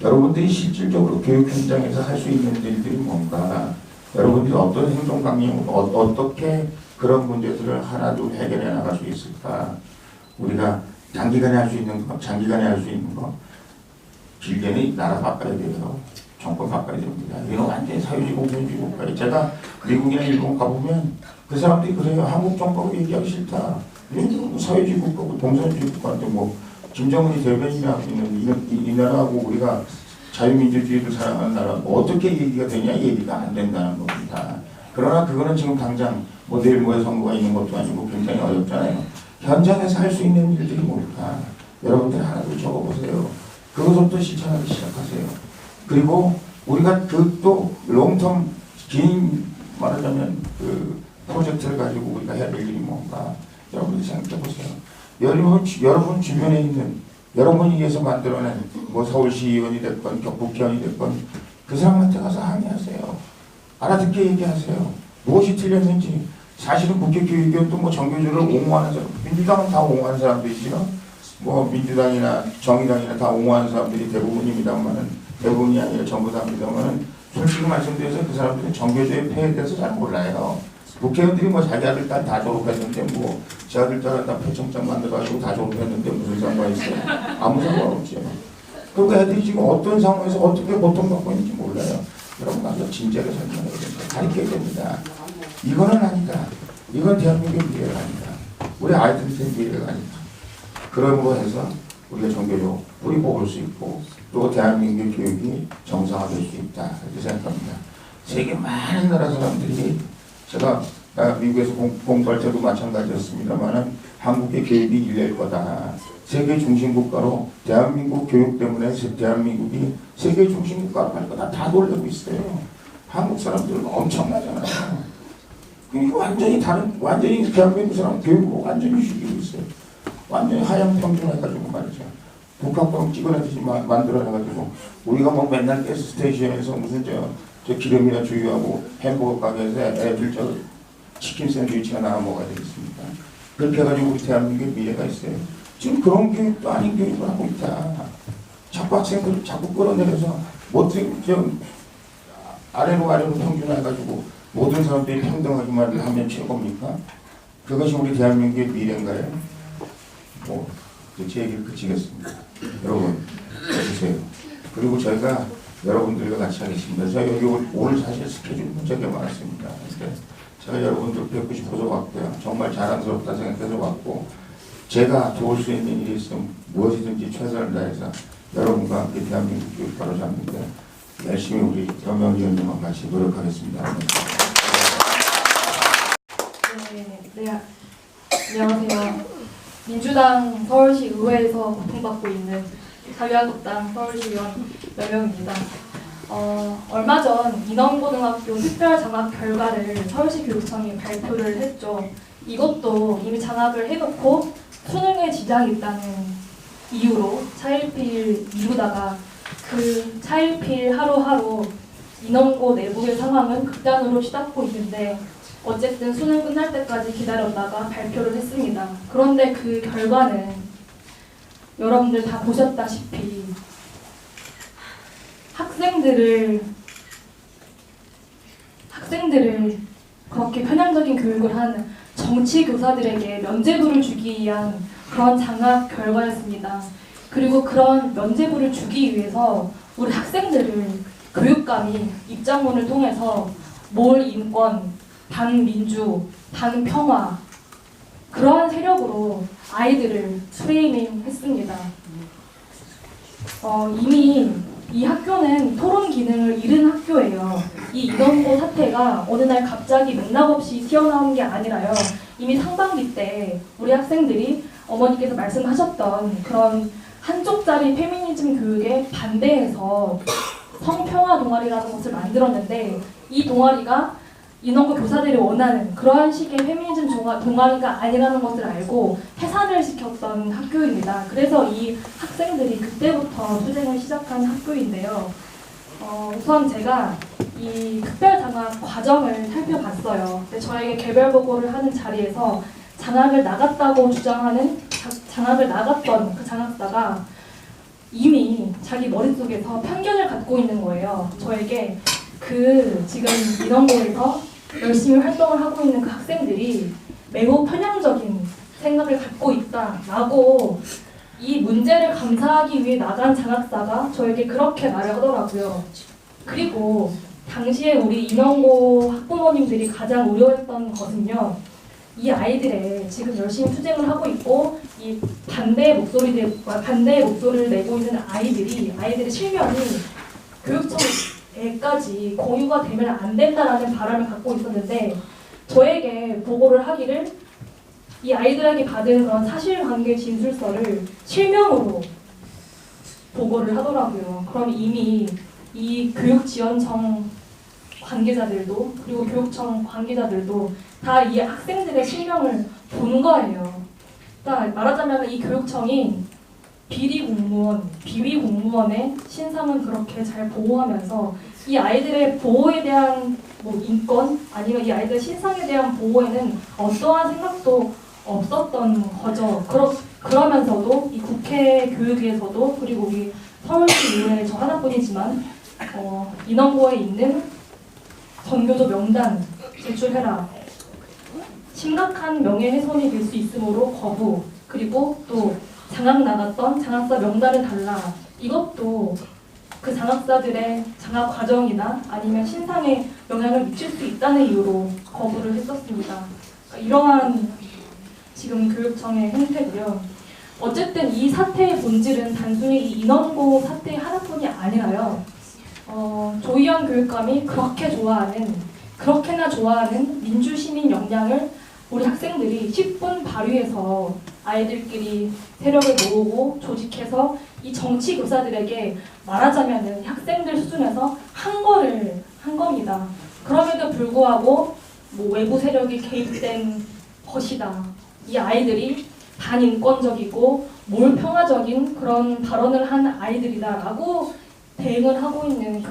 여러분들이 실질적으로 교육 현장에서 할 수 있는 일들이 뭔가 여러분들이 어떤 행동 강령으로 어떻게 그런 문제들을 하나둘 해결해 나갈 수 있을까? 우리가 단기간에 할 수 있는 거, 장기간에 할 수 있는 거 길게는 나라 바꿔야 돼요. 정권 바꿔야 됩니다. 이건 완전히 사회주의 공산주의 국가예요. 제가 미국이나 일본 가보면 그 사람들이 그래요. 한국 정부하고 얘기하기 싫다. 사회주의 국가고 공산주의 국가인데 뭐 김정은이 대변인이라고 있는 이 나라하고 우리가 자유민주주의를 사랑하는 나라 어떻게 얘기가 되냐? 얘기가 안 된다는 겁니다. 그러나 그거는 지금 당장 뭐 내일 모레 선거가 있는 것도 아니고 굉장히 어렵잖아요. 현장에서 할 수 있는 일들이 뭘까? 여러분들 하나둘 적어보세요. 그것부터 실천하기 시작하세요. 그리고 우리가 그 또 롱텀 긴 말하자면 그 프로젝트를 가지고 우리가 해야 될 일이 뭔가 여러분들 생각해 보세요. 여러분 주변에 있는 여러분이 위해서 만들어낸 뭐 서울시의원이 됐건 국회의원이 됐건 그 사람한테 가서 항의하세요. 알아듣게 얘기하세요. 무엇이 틀렸는지. 사실은 국회교육위원도 뭐 정교조를 옹호하는 사람, 민주당은 다 옹호하는 사람들이죠. 뭐 민주당이나 정의당이나 다 옹호하는 사람들이 대부분입니다만은 대부분이 아니라 전부 다입니다만은 솔직히 말씀드려서 그 사람들은 정교조의 폐해에 대해서 잘 몰라요. 국회의원들이 뭐 자기 아들 딸 다 졸업했는데 뭐 제 아들 딸 다 표창장 만들어가지고 다 졸업했는데 무슨 상관이 있어요? 아무 상관없죠. 그리고 애들이 지금 어떤 상황에서 어떻게 고통받고 있는지 몰라요. 여러분 가서 진지하게 설명해야 됩니다. 가르쳐야 됩니다. 이거는 아니다. 이건 대한민국의 미래가 아니다. 우리 아이들의 미래가 아니다. 그러므로 해서 우리가 정교조 뿌리 뽑을 수 있고 또 대한민국의 교육이 정상화될 수 있다. 이렇게 생각합니다. 세계 많은 나라 사람들이 제가 미국에서 공부할 때도 마찬가지였습니다만 한국의 교육이 일낼 거다. 세계 중심 국가로 대한민국 교육 때문에 대한민국이 세계 중심 국가로 갈 거다. 다 놀라고 있어요. 한국 사람들은 엄청나잖아요. 이거 완전히 대한민국 사람 교육으로 완전히 죽이고 있어요. 완전히 하향 평준해가지고 말이죠. 북한권 찍어내듯이 만들어내가지고 우리가 뭐 맨날 가스 스테이션에서 무슨 저 기름이나 주유하고 햄버거 가게에서 애들 저 치킨 샌드위치가 나와 먹어야 되겠습니까? 그렇게 해가지고 우리 대한민국의 미래가 있어요. 지금 그런 교육도 아닌 교육을 하고 있다. 자꾸 학생들을 자꾸 끌어내려서 아래로 평준화해가지고 모든 사람들이 평등하기만 하면 최고입니까? 그것이 우리 대한민국의 미래인가요? 제 얘기를 그치겠습니다. 여러분, 해주세요. 그리고 저희가 여러분들과 같이 하겠습니다. 제가 여기 오늘 사실 스케줄 문제가 많았습니다. 제가 여러분들 뵙고 싶어서 왔고요. 정말 자랑스럽다 생각해서 왔고, 제가 도울 수 있는 일이 있으면 무엇이든지 최선을 다해서 여러분과 함께 대한민국 교육 바로잡는데 열심히 우리 경영위원님과 같이 노력하겠습니다. 네, 안녕하세요. 민주당 서울시 의회에서 고통받고 있는 자유한국당 서울시의원 여명입니다. 얼마 전 인원고등학교 특별장학 결과를 서울시 교육청이 발표를 했죠. 이것도 이미 장학을 해놓고 수능에 지장이 있다는 이유로 차일피일 미루다가 그 차일피일 하루하루 인원고 내부의 상황은 극단으로 치닫고 있는데 어쨌든 수능 끝날 때까지 기다렸다가 발표를 했습니다. 그런데 그 결과는 여러분들 다 보셨다시피 학생들을 그렇게 편향적인 교육을 한 정치 교사들에게 면죄부를 주기 위한 그런 장학 결과였습니다. 그리고 그런 면죄부를 주기 위해서 우리 학생들을 교육감이 입장문을 통해서 몰인권, 반민주, 반평화 그러한 세력으로 아이들을 프레이밍 했습니다. 이미 이 학교는 토론 기능을 잃은 학교예요. 이 인원고 사태가 어느 날 갑자기 맥락 없이 튀어나온 게 아니라요. 이미 상반기 때 우리 학생들이 어머니께서 말씀하셨던 그런 한쪽짜리 페미니즘 교육에 반대해서 성평화 동아리라는 것을 만들었는데 이 동아리가 인원고 교사들이 원하는 그러한 식의 페미니즘 동아리가 아니라는 것을 알고 해산을 시켰던 학교입니다. 그래서 이 학생들이 그때부터 투쟁을 시작한 학교인데요. 우선 제가 이 특별장학 과정을 살펴봤어요. 근데 저에게 개별 보고를 하는 자리에서 장학을 나갔다고 주장하는 장학을 나갔던 그 장학사가 이미 자기 머릿속에서 편견을 갖고 있는 거예요. 저에게 그 지금 인원고에서 열심히 활동을 하고 있는 그 학생들이 매우 편향적인 생각을 갖고 있다라고 이 문제를 감사하기 위해 나간 장학사가 저에게 그렇게 말을 하더라고요. 그리고 당시에 우리 인원고 학부모님들이 가장 우려했던 것은요. 이 아이들의 지금 열심히 투쟁을 하고 있고 이 반대의 목소리를 내고 있는 아이들의 실명이 교육청에까지 공유가 되면 안 된다라는 바람을 갖고 있었는데 저에게 보고를 하기를 이 아이들에게 받은 그런 사실관계 진술서를 실명으로 보고를 하더라고요. 그럼 이미 이 교육지원청 관계자들도 그리고 교육청 관계자들도 다 이 학생들의 실명을 본 거예요. 그러니까 말하자면 이 교육청이 비위 공무원의 신상은 그렇게 잘 보호하면서 이 아이들의 보호에 대한 인권 아니면 이 아이들의 신상에 대한 보호에는 어떠한 생각도 없었던 거죠. 그러면서도 이 국회 교육위에서도 그리고 우리 서울시 의회 저 하나뿐이지만 인원고에 있는 전교조 명단 제출해라. 심각한 명예훼손이 될 수 있으므로 거부. 그리고 또 장학 나갔던 장학사 명단을 달라. 이것도 그 장학사들의 장학 과정이나 아니면 신상에 영향을 미칠 수 있다는 이유로 거부를 했었습니다. 그러니까 이러한 지금 교육청의 행태고요. 어쨌든 이 사태의 본질은 단순히 이 인원고 사태 하나뿐이 아니라요. 조희연 교육감이 그렇게나 좋아하는 민주시민 역량을 우리 학생들이 10분 발휘해서 아이들끼리 세력을 모으고 조직해서 이 정치 교사들에게 말하자면은 학생들 수준에서 한 겁니다. 그럼에도 불구하고 외부 세력이 개입된 것이다. 이 아이들이 반인권적이고 몰평화적인 그런 발언을 한 아이들이다라고 대응을 하고 있는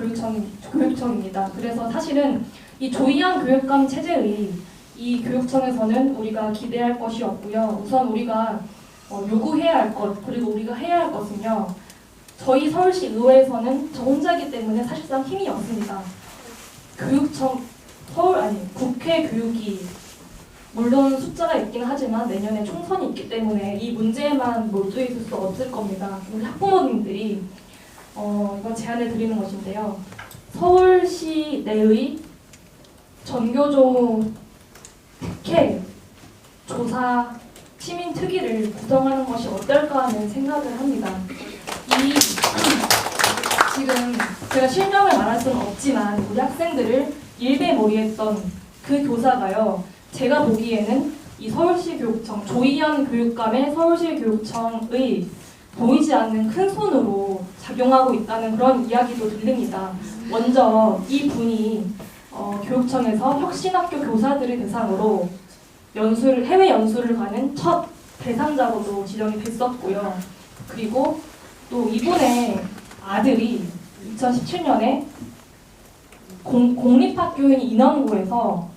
교육청입니다. 그래서 사실은 이 조희연 교육감 체제의 이 교육청에서는 우리가 기대할 것이 없고요. 우선 우리가 요구해야 할 것, 그리고 우리가 해야 할 것은요. 저희 서울시 의회에서는 저 혼자이기 때문에 사실상 힘이 없습니다. 국회 교육이 물론 숫자가 있긴 하지만 내년에 총선이 있기 때문에 이 문제에만 몰두해 있을 수 없을 겁니다. 우리 학부모님들이 이건 제안을 드리는 것인데요. 서울시 내의 전교조 특혜 조사 시민 특위를 구성하는 것이 어떨까 하는 생각을 합니다. 지금 제가 실명을 말할 수는 없지만 우리 학생들을 일배몰이했던 그 교사가요. 제가 보기에는 이 서울시 교육청 조희연 교육감의 서울시 교육청의 보이지 않는 큰 손으로 작용하고 있다는 그런 이야기도 들립니다. 먼저 이 분이 교육청에서 혁신학교 교사들을 대상으로 해외 연수를 가는 첫 대상자로도 지정이 됐었고요. 그리고 또 이분의 아들이 2017년에 공립학교인 인원고에서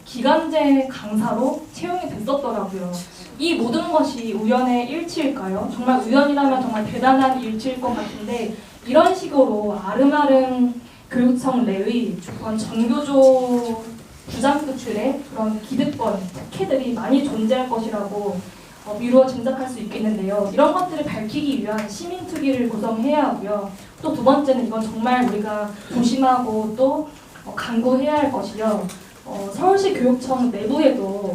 기간제 강사로 채용이 됐었더라고요. 이 모든 것이 우연의 일치일까요? 정말 우연이라면 정말 대단한 일치일 것 같은데 이런 식으로 아름아름 교육청 내의 그런 전교조 부장급들의 그런 기득권, 특혜들이 많이 존재할 것이라고 미루어 짐작할 수 있겠는데요. 이런 것들을 밝히기 위한 시민특위를 구성해야 하고요. 또 두 번째는 이건 정말 우리가 조심하고 또 강구해야 할 것이요. 서울시 교육청 내부에도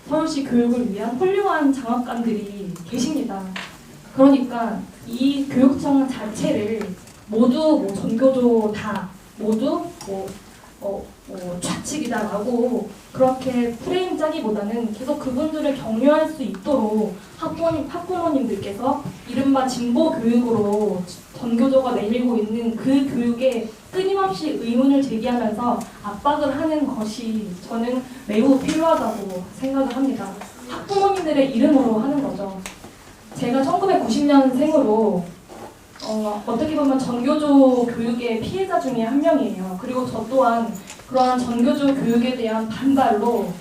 서울시 교육을 위한 훌륭한 장학관들이 계십니다. 그러니까 이 교육청 자체를 모두 전교조 다 모두 좌측이다라고 그렇게 프레임 짜기보다는 계속 그분들을 격려할 수 있도록 학부모님들께서 이른바 진보 교육으로 전교조가 내밀고 있는 그 교육에 끊임없이 의문을 제기하면서 압박을 하는 것이 저는 매우 필요하다고 생각을 합니다. 학부모님들의 이름으로 하는 거죠. 제가 1990년생으로 어떻게 보면 전교조 교육의 피해자 중에 한 명이에요. 그리고 저 또한 그러한 전교조 교육에 대한 반발로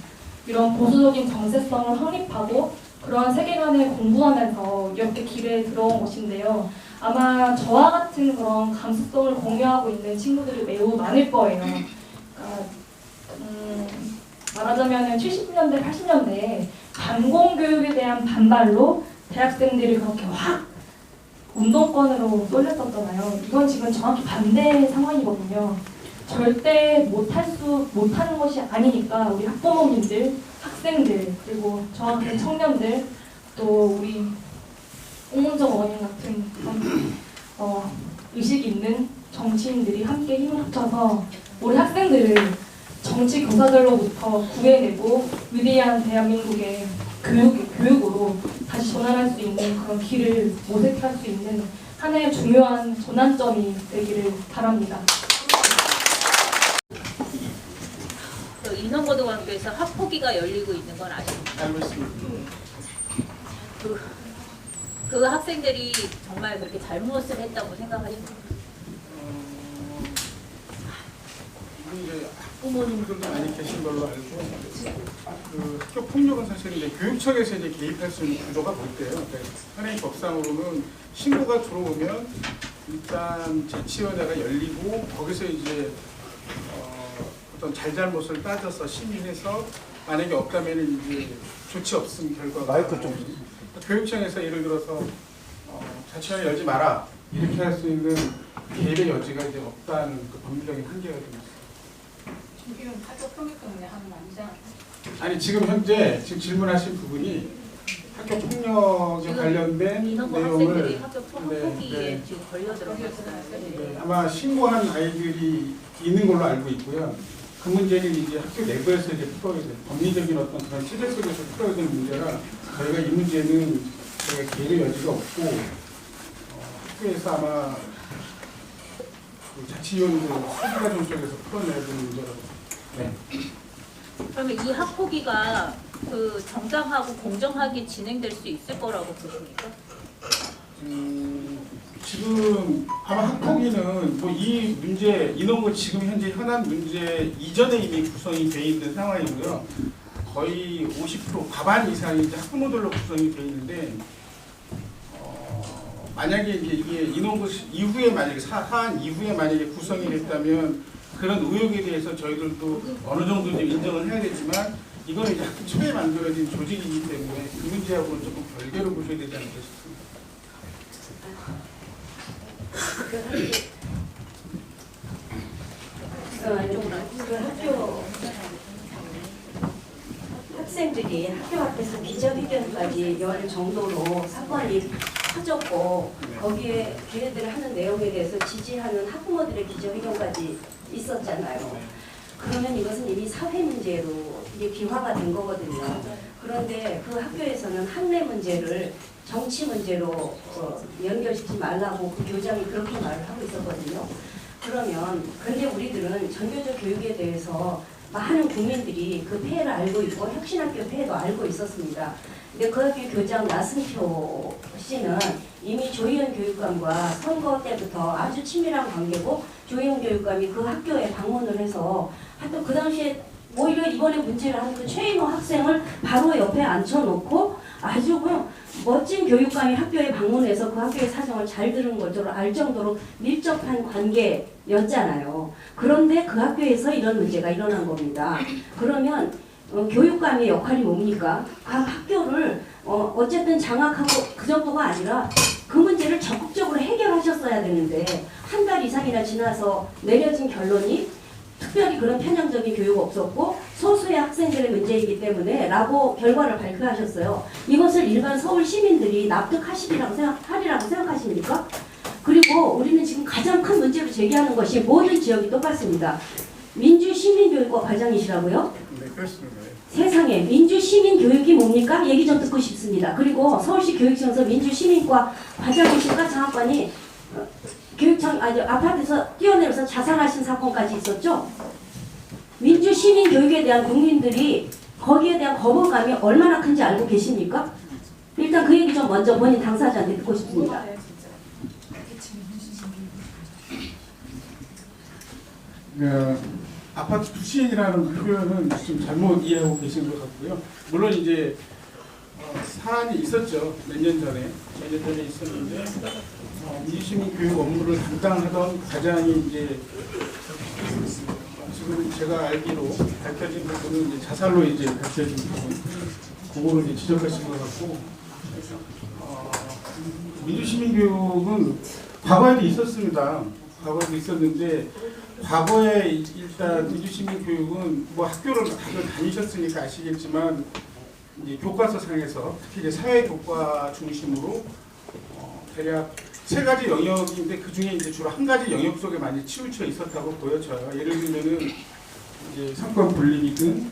이런 보수적인 정체성을 확립하고 그러한 세계관을 공부하면서 이렇게 길에 들어온 것인데요. 아마 저와 같은 그런 감수성을 공유하고 있는 친구들이 매우 많을 거예요. 그러니까, 말하자면 70년대, 80년대에 반공교육에 대한 반발로 대학생들이 그렇게 확 운동권으로 쏠렸었잖아요. 이건 지금 정확히 반대 상황이거든요. 절대 못하는 것이 아니니까 우리 학부모님들, 학생들, 그리고 저와 같은 청년들, 또 우리 홍문정 어머님 같은 의식 있는 정치인들이 함께 힘을 합쳐서 우리 학생들을 정치 교사들로부터 구해내고 위대한 대한민국의 교육으로 다시 전환할 수 있는 그런 길을 모색할 수 있는 하나의 중요한 전환점이 되기를 바랍니다. 그 인원고등학교에서 학폭위가 열리고 있는 건 아십니까? 알고 있습니다. 그 학생들이 정말 그렇게 잘못을 했다고 생각하십니까? 이제 학부모님들도 많이 계신 걸로 알고 그 학교 폭력은 사실 이제 교육청에서 이제 개입할 수 있는 구조가 볼때요. 그러니까 현행 법상으로는 신고가 들어오면 일단 재치위원회가 열리고 거기서 이제 어떤 잘잘못을 따져서 심의해서 만약에 없다면 이제 조치 없음 결과가 마이크 좀 교육청에서 예를 들어서 자치위원회 열지 마라 이렇게 할 수 있는 개입의 여지가 이제 없다는 그 법률적인 한계가 좀 있어요. 지금 학교 폭력 때문에 하는 거 아니잖아요. 아니 지금 현재 지금 질문하신 부분이 학교 폭력에 관련된 인원고 학생들이 내용을 학교 폭력에 지금 걸려들어갔어요. 네, 아마 신고한 아이들이 있는 걸로 알고 있고요. 그 문제는 이제 학교 내부에서 이제 풀어야 돼. 법리적인 어떤 그런 체제 속에서 풀어야 되는 문제라 저희가 이 문제는 저희가 개입의 여지가 없고 학교에서 아마 그 자치위원들 소비과정 쪽에서 풀어내야 되는 문제라고. 네. 그러면 이 학폭위가 그 정당하고 공정하게 진행될 수 있을 거라고 보십니까? 지금 아마 학폭위는 뭐 이 문제 인원고 지금 현재 현안 문제 이전에 이미 구성이 돼 있는 상황이고요. 거의 50% 과반 이상이 이제 학부모들로 구성이 돼 있는데 만약에 이제 이게 인원고 이후에 만약에 사안 이후에 만약에 구성이 됐다면 그런 의혹에 대해서 저희들도 어느 정도 좀 인정을 해야 되지만 이거는 이제 학교 초에 만들어진 조직이기 때문에 그 문제하고는 조금 별개로 보셔야 되지 않을까 싶습니다. 그 학교 학생들이 학교 앞에서 기자회견까지 열 정도로 사건이 터졌고 거기에 걔네들 하는 내용에 대해서 지지하는 학부모들의 기자회견까지 있었잖아요. 그러면 이것은 이미 사회 문제로 이게 비화가 된 거거든요. 그런데 그 학교에서는 학내 문제를 정치 문제로 연결시키지 말라고 그 교장이 그렇게 말을 하고 있었거든요. 그러면 근데 우리들은 전교조 교육에 대해서 많은 국민들이 그 폐해를 알고 있고 혁신학교 폐해도 알고 있었습니다. 근데 그 학교 교장 나승표 씨는 이미 조희연 교육감과 선거 때부터 아주 친밀한 관계고 조희연 교육감이 그 학교에 방문을 해서 하여튼 그 당시에 오히려 이번에 문제를 한 그 최인호 학생을 바로 옆에 앉혀놓고 아주 그 멋진 교육감이 학교에 방문해서 그 학교의 사정을 잘 들은 것으로 알 정도로 밀접한 관계였잖아요. 그런데 그 학교에서 이런 문제가 일어난 겁니다. 그러면 교육감의 역할이 뭡니까? 각 학교를 어쨌든 장악하고 그 정도가 아니라 그 문제를 적극적으로 해결하셨어야 되는데 한 달 이상이나 지나서 내려진 결론이 특별히 그런 편향적인 교육 없었고 소수의 학생들의 문제이기 때문에 라고 결과를 발표하셨어요. 이것을 일반 서울 시민들이 납득하시리라고 생각하십니까? 그리고 우리는 지금 가장 큰 문제로 제기하는 것이 모든 지역이 똑같습니다. 민주시민교육과 과장이시라고요? 네, 그렇습니다. 세상에 민주시민교육이 뭡니까? 얘기 좀 듣고 싶습니다. 그리고 서울시 교육청에서 민주시민과 과장이실까 장학관이 교육청 아파트에서 뛰어내려서 자살하신 사건까지 있었죠. 민주시민 교육에 대한 국민들이 거기에 대한 거부감이 얼마나 큰지 알고 계십니까? 일단 그 얘기 좀 먼저 본인 당사자한테 듣고 싶습니다. 아파트 부시인이라는 표현은 좀 잘못 이해하고 계신 것 같고요. 물론 이제 사안이 있었죠. 몇 년 전에 있었는데 민주시민 교육 업무를 담당하던 과장이 이제 지금 제가 알기로 밝혀진 부분은 이제 자살로 이제 밝혀진 부분, 그거를 이제 지적하신 것 같고 민주시민 교육은 과거에도 있었습니다. 과거에도 있었는데 과거에 일단 민주시민 교육은 뭐 학교를 다들 다니셨으니까 아시겠지만 이제 교과서상에서 특히 이제 사회교과 중심으로 대략 3가지 영역인데 그 중에 이제 주로 한 가지 영역 속에 많이 치우쳐 있었다고 보여져요. 예를 들면은 이제 성과 분립이든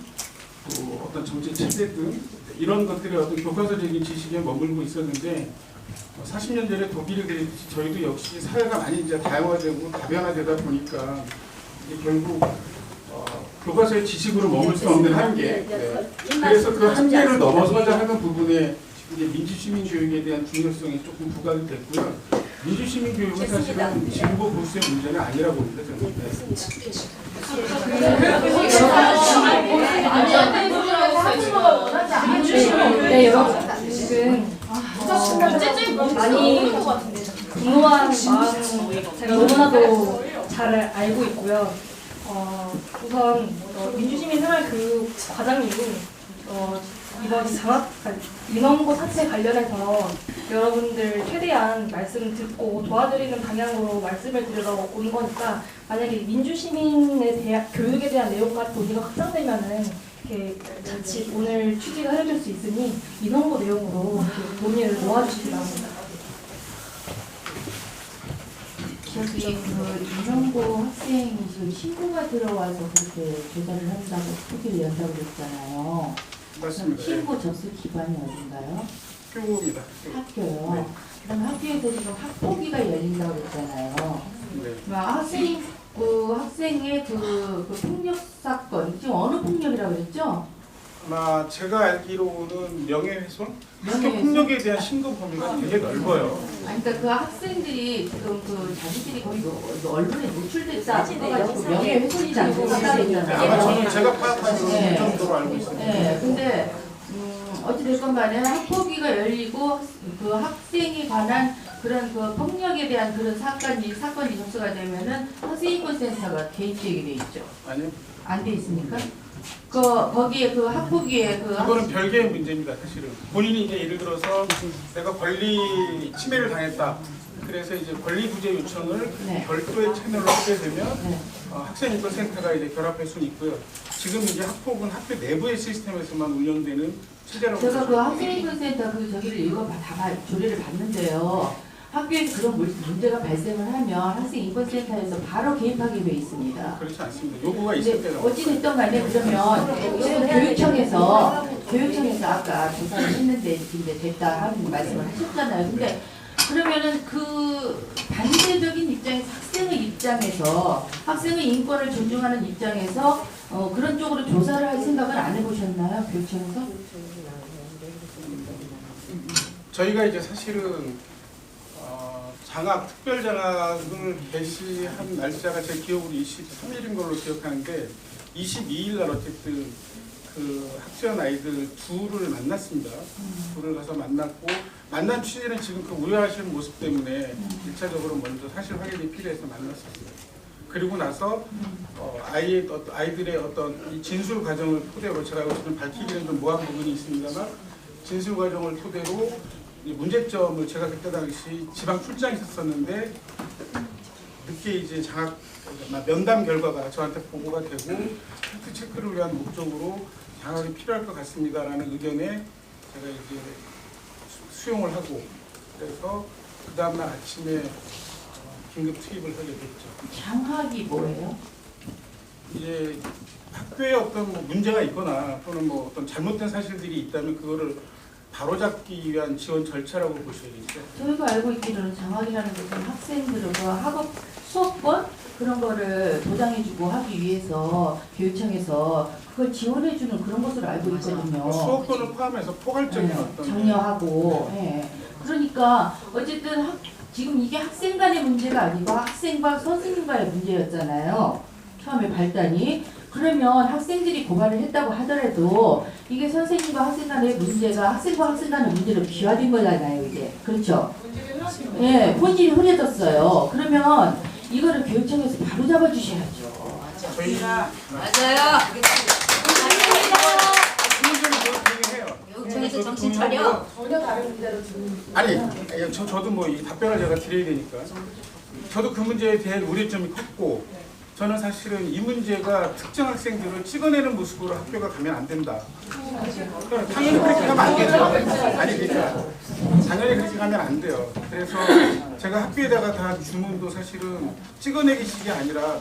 또 어떤 정치 체제 등 이런 것들이 어떤 교과서적인 지식에 머물고 있었는데 40년 전에 독일에 그랬듯이 저희도 역시 사회가 많이 이제 다양화되고 다변화되다 보니까 이제 결국 교과서의 지식으로 머물 수 없는 한계. 네. 그래서 그 한계를 넘어서자 하는 부분에 이제 민주시민 교육에 대한 중요성이 조금 부각이 됐고요. 민주시민 교육은 사실은 진보 보수의 문제는 아니라고 봅니다. 저는. 네, 여러분 지금 많이 분노한 마음 제가 너무나도 잘 알고 있고요. 우선 민주시민 생활교육 과장님 이번 인원고 사태 관련해서 여러분들 최대한 말씀 듣고 도와드리는 방향으로 말씀을 드리러 온 거니까 만약에 민주시민에 대한 교육에 대한 내용과 논의가 확장되면은 이렇게 자칫 오늘 취지가 흐려질 수 있으니 인원고 내용으로 논의를 모아주시기 바랍니다. 저기 인원고 학생이 지금 신고가 들어와서 그렇게 조사를 한다고 후기를 연다고 그랬잖아요. 맞습니다. 신고 접수 기관이 어딘가요? 학교입니다. 학교요. 네. 그럼 학교에서 지금 학폭위가 열린다고 그랬잖아요. 네. 학생의 그 폭력 사건 지금 어느 폭력이라고 그랬죠? 아마 제가 알기로는 명예훼손? 학교 명예훼손? 폭력에 대한 신고 범위가 되게 넓어요. 아니, 그러니까 그 학생들이 지금 그 자기들이 거의 언론에 노출됐다 사진에 싶어가지고 영상에 명예훼손이지 않습니까? 네, 아마 저는 제가 파악하기로는 네. 그 정도로 알고 있습니다. 네, 근데 어찌됐건 간에 학폭위가 열리고 그 학생에 관한 그런 그 폭력에 대한 그런 사건이 접수가 되면은 학생인권센터가 개입되게 돼 있죠. 아니요. 안 돼 있습니까? 거기에 그 학폭위에 그거는 별개의 문제입니다. 사실은 본인이 이제 예를 들어서 내가 권리 침해를 당했다. 그래서 이제 권리 구제 요청을 네. 별도의 채널로 하게 되면 네. 학생인권센터가 이제 결합할 수는 있고요. 지금 이제 학폭은 학교 내부의 시스템에서만 운영되는 체제라고. 제가 그 학생인권센터 저기를 조례를 봤는데요. 학교에서 그런 문제가 발생을 하면 학생인권센터에서 바로 개입하게 돼 있습니다. 그렇지 않습니다. 요구가 근데 있을 때가. 어찌됐든 간에 그러면 교육청에서 아까 조사를 했는데 이제 됐다 하는 말씀을 하셨잖아요. 근데 그러면은 그 반대적인 입장에서 학생의 인권을 존중하는 입장에서 그런 쪽으로 조사를 할 생각을 안 해보셨나요, 교육청에서? 저희가 이제 사실은 장학, 특별 장학을 개시한 날짜가 제 기억으로 23일인 걸로 기억하는데 22일 날 어쨌든 그 학생 아이들 둘을 만났습니다. 둘을 가서 만났고 만난 취지는 지금 그 우려하시는 모습 때문에 1차적으로 먼저 사실 확인이 필요해서 만났었어요. 그리고 나서 아이들의 어떤 이 진술 과정을 토대로 제가 지금 밝히기는 좀 모호한 부분이 있습니다만 진술 과정을 토대로 이 문제점을 제가 그때 당시 지방 출장에 있었는데 늦게 이제 장학 면담 결과가 저한테 보고가 되고 팩트 체크를 위한 목적으로 장학이 필요할 것 같습니다라는 의견에 제가 이제 수용을 하고 그래서 그 다음날 아침에 긴급 투입을 하게 됐죠. 장학이 뭐예요? 이제 학교에 어떤 뭐 문제가 있거나 또는 뭐 어떤 잘못된 사실들이 있다면 그거를 바로잡기 위한 지원 절차라고 보셔야겠죠. 저희가 알고 있기로는 장학이라는 것은 학생들과 학업 수업권 그런 거를 보장해주고 하기 위해서 교육청에서 그걸 지원해주는 그런 것으로 알고 있거든요. 수업권을 포함해서 포괄적인 어떤 장려하고. 예. 그러니까 어쨌든 지금 이게 학생 간의 문제가 아니고 학생과 선생님과의 문제였잖아요. 처음에 발단이. 그러면 학생들이 고발을 했다고 하더라도 이게 선생님과 학생 간의 문제가 학생과 학생 간의 문제로 비화된 거잖아요, 이게. 그렇죠? 예, 본질이 흐려졌어요. 그러면 이거를 교육청에서 바로 잡아주셔야죠. 저희가 맞아요. 교육청에서 정신 차려. 전혀 다른 문제로 지금 아니, 저도 뭐 이 답변을 제가 드려야 되니까. 저도 그 문제에 대한 우려점이 컸고, 저는 사실은 이 문제가 특정 학생들을 찍어내는 모습으로 학교가 가면 안 된다. 당연히 그렇게 가면 안 되죠. 아니, 그러니까 당연히 그렇게 가면 안 돼요. 그래서 제가 학교에다가 다 주문도 사실은 찍어내기식이 아니라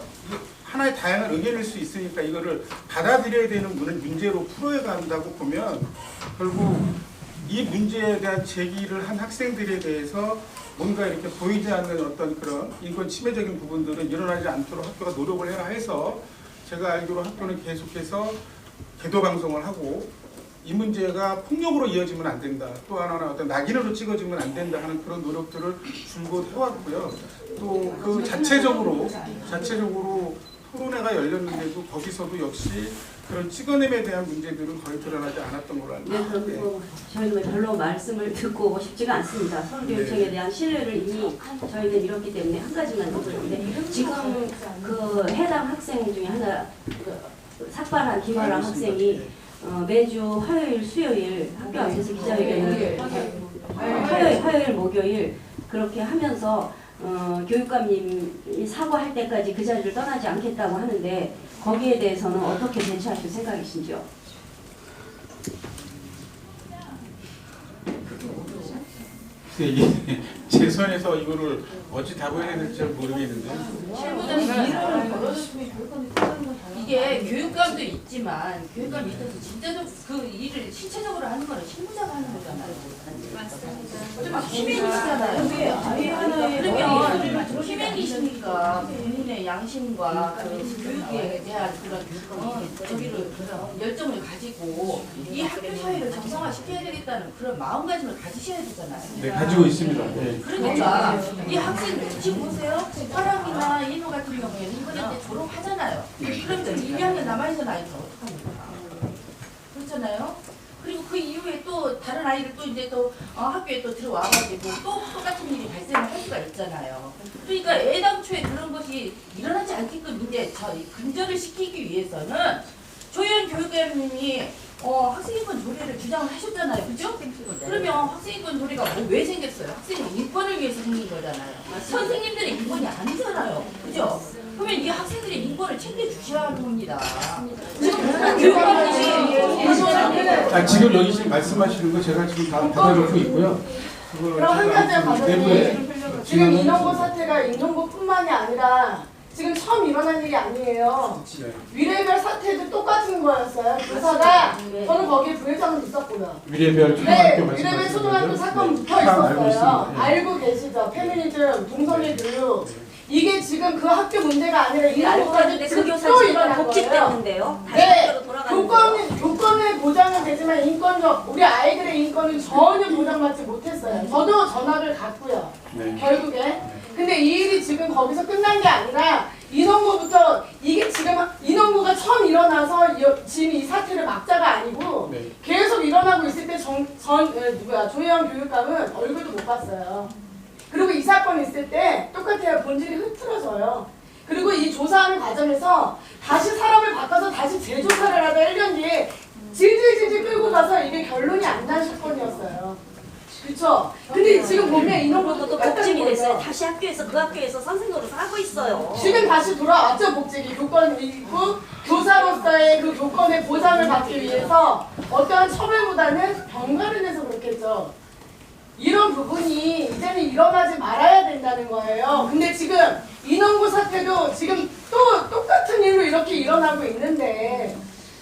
하나의 다양한 의견일 수 있으니까 이거를 받아들여야 되는 문제로 풀어야 간다고 보면 결국 이 문제에 대한 제기를 한 학생들에 대해서 뭔가 이렇게 보이지 않는 어떤 그런 인권 침해적인 부분들은 일어나지 않도록 학교가 노력을 해야 해서 제가 알기로 학교는 계속해서 계도 방송을 하고 이 문제가 폭력으로 이어지면 안 된다. 또 하나는 어떤 낙인으로 찍어지면 안 된다 하는 그런 노력들을 줄곧 해왔고요. 또 그 자체적으로 토론회가 열렸는데도 거기서도 역시 그런 찍어냄에 대한 문제들은 거의 드러나지 않았던 걸로 알고 네, 있습니다. 그럼 뭐 저희는 별로 말씀을 듣고 싶지가 않습니다. 서울교육청에 대한 신뢰를 이미 저희는 잃었기 때문에 한 가지만 드리는데 지금 그 해당 학생 중에 하나 삭발한 김아랑 학생이 매주 화요일, 수요일 학교 앞에서 기자회견을 화요일, 목요일 그렇게 하면서 교육감님이 사과할 때까지 그 자리를 떠나지 않겠다고 하는데 거기에 대해서는 어떻게 대처하실 생각이신지요? 이게 제 손에서 이거를 어찌 답을 해야 될지 잘 모르겠는데 이게 교육감도 있지만 교육감 밑에서 진짜적 그 일을 실체적으로 하는 거는 실무자가 하는 거잖아요. 맞습니다. 희맹이시잖아요. 그러면 희맹이시니까 본인의 양심과 교육에 대한 그런 저기를 열정을 가지고 이 학교 사회를 정상화시켜야 되겠다는 그런 마음가짐을 가지셔야 되잖아요. 네, 가지고 있습니다. 네. 그러니까 이 학생 지금 보세요. 화랑이나 인호 같은 경우에는 이번에 이제 졸업하잖아요. 그럼 1학년 남아있는 아이들 어떡합니까? 그렇잖아요. 그리고 그 이후에 또 다른 아이들 또 이제 또 학교에 또 들어와가지고 또 똑같은 일이 발생을 할 수가 있잖아요. 그러니까 애당초에 그런 것이 일어나지 않게끔 이제 근절을 시키기 위해서는 조현 교육감님이 학생인권 조례를 주장을 하셨잖아요. 그죠? 그러면 학생인권 조례가 왜 생겼어요? 학생의 인권을 위해서 생긴 거잖아요. 선생님들의 인권이 아니잖아요. 그죠? 그러면 이 학생들의 인권을 챙겨주셔야 하는 겁니다. 지금 교육감님이 지금 여기 지금 말씀하시는 거 제가 지금 다 받아놓고 있고요. 그럼 한 가지 받아내고요. 지금 인원고 사태가 인원고뿐만이 아니라 지금 처음 일어난 일이 아니에요. 위례별 사태도 똑같은 거였어요. 교사가 저는 거기에 부회장은 있었고요. 위례별 네, 초등학교 위례별 초등학교 사건부터 알고 있었어요. 있습니다. 네. 알고 계시죠? 페미니즘, 동성애 교육 이게 지금 그 학교 문제가 아니라 이거 이런 알고 있는데 그 교사 또 지금 일어난 복지 거예요. 때문인데요. 다시 네, 학교로 돌아가는 거예요. 교권의 보장은 되지만 인권적 우리 아이들의 인권은 전혀 보장받지 못했어요. 저도 전학을 갔고요. 네. 결국에. 근데 이 일이 지금 거기서 끝난 게 아니라 인원고부터 이게 지금 인원고가 처음 일어나서 지금 이 사태를 막자가 아니고 네. 계속 일어나고 있을 때 조혜영 교육감은 얼굴도 못 봤어요. 그리고 이 사건이 있을 때 똑같아요. 본질이 흐트러져요. 그리고 이 조사하는 과정에서 다시 사람을 바꿔서 다시 재조사를 하다 1년 뒤에 질질 끌고 가서 이게 결론이 안 난 사건이었어요. 그쵸? 근데 지금 보면 인원고도 또 복직이 됐어요. 다시 학교에서 그 학교에서 선생 노릇을 하고 있어요. 지금 다시 돌아왔죠, 복직이. 교권이 있고 교사로서의 그 교권의 보장을 받기 위해서 어떠한 처벌보다는 병가를 내서 그렇겠죠. 이런 부분이 이제는 일어나지 말아야 된다는 거예요. 근데 지금 인원고 사태도 지금 또 똑같은 일로 이렇게 일어나고 있는데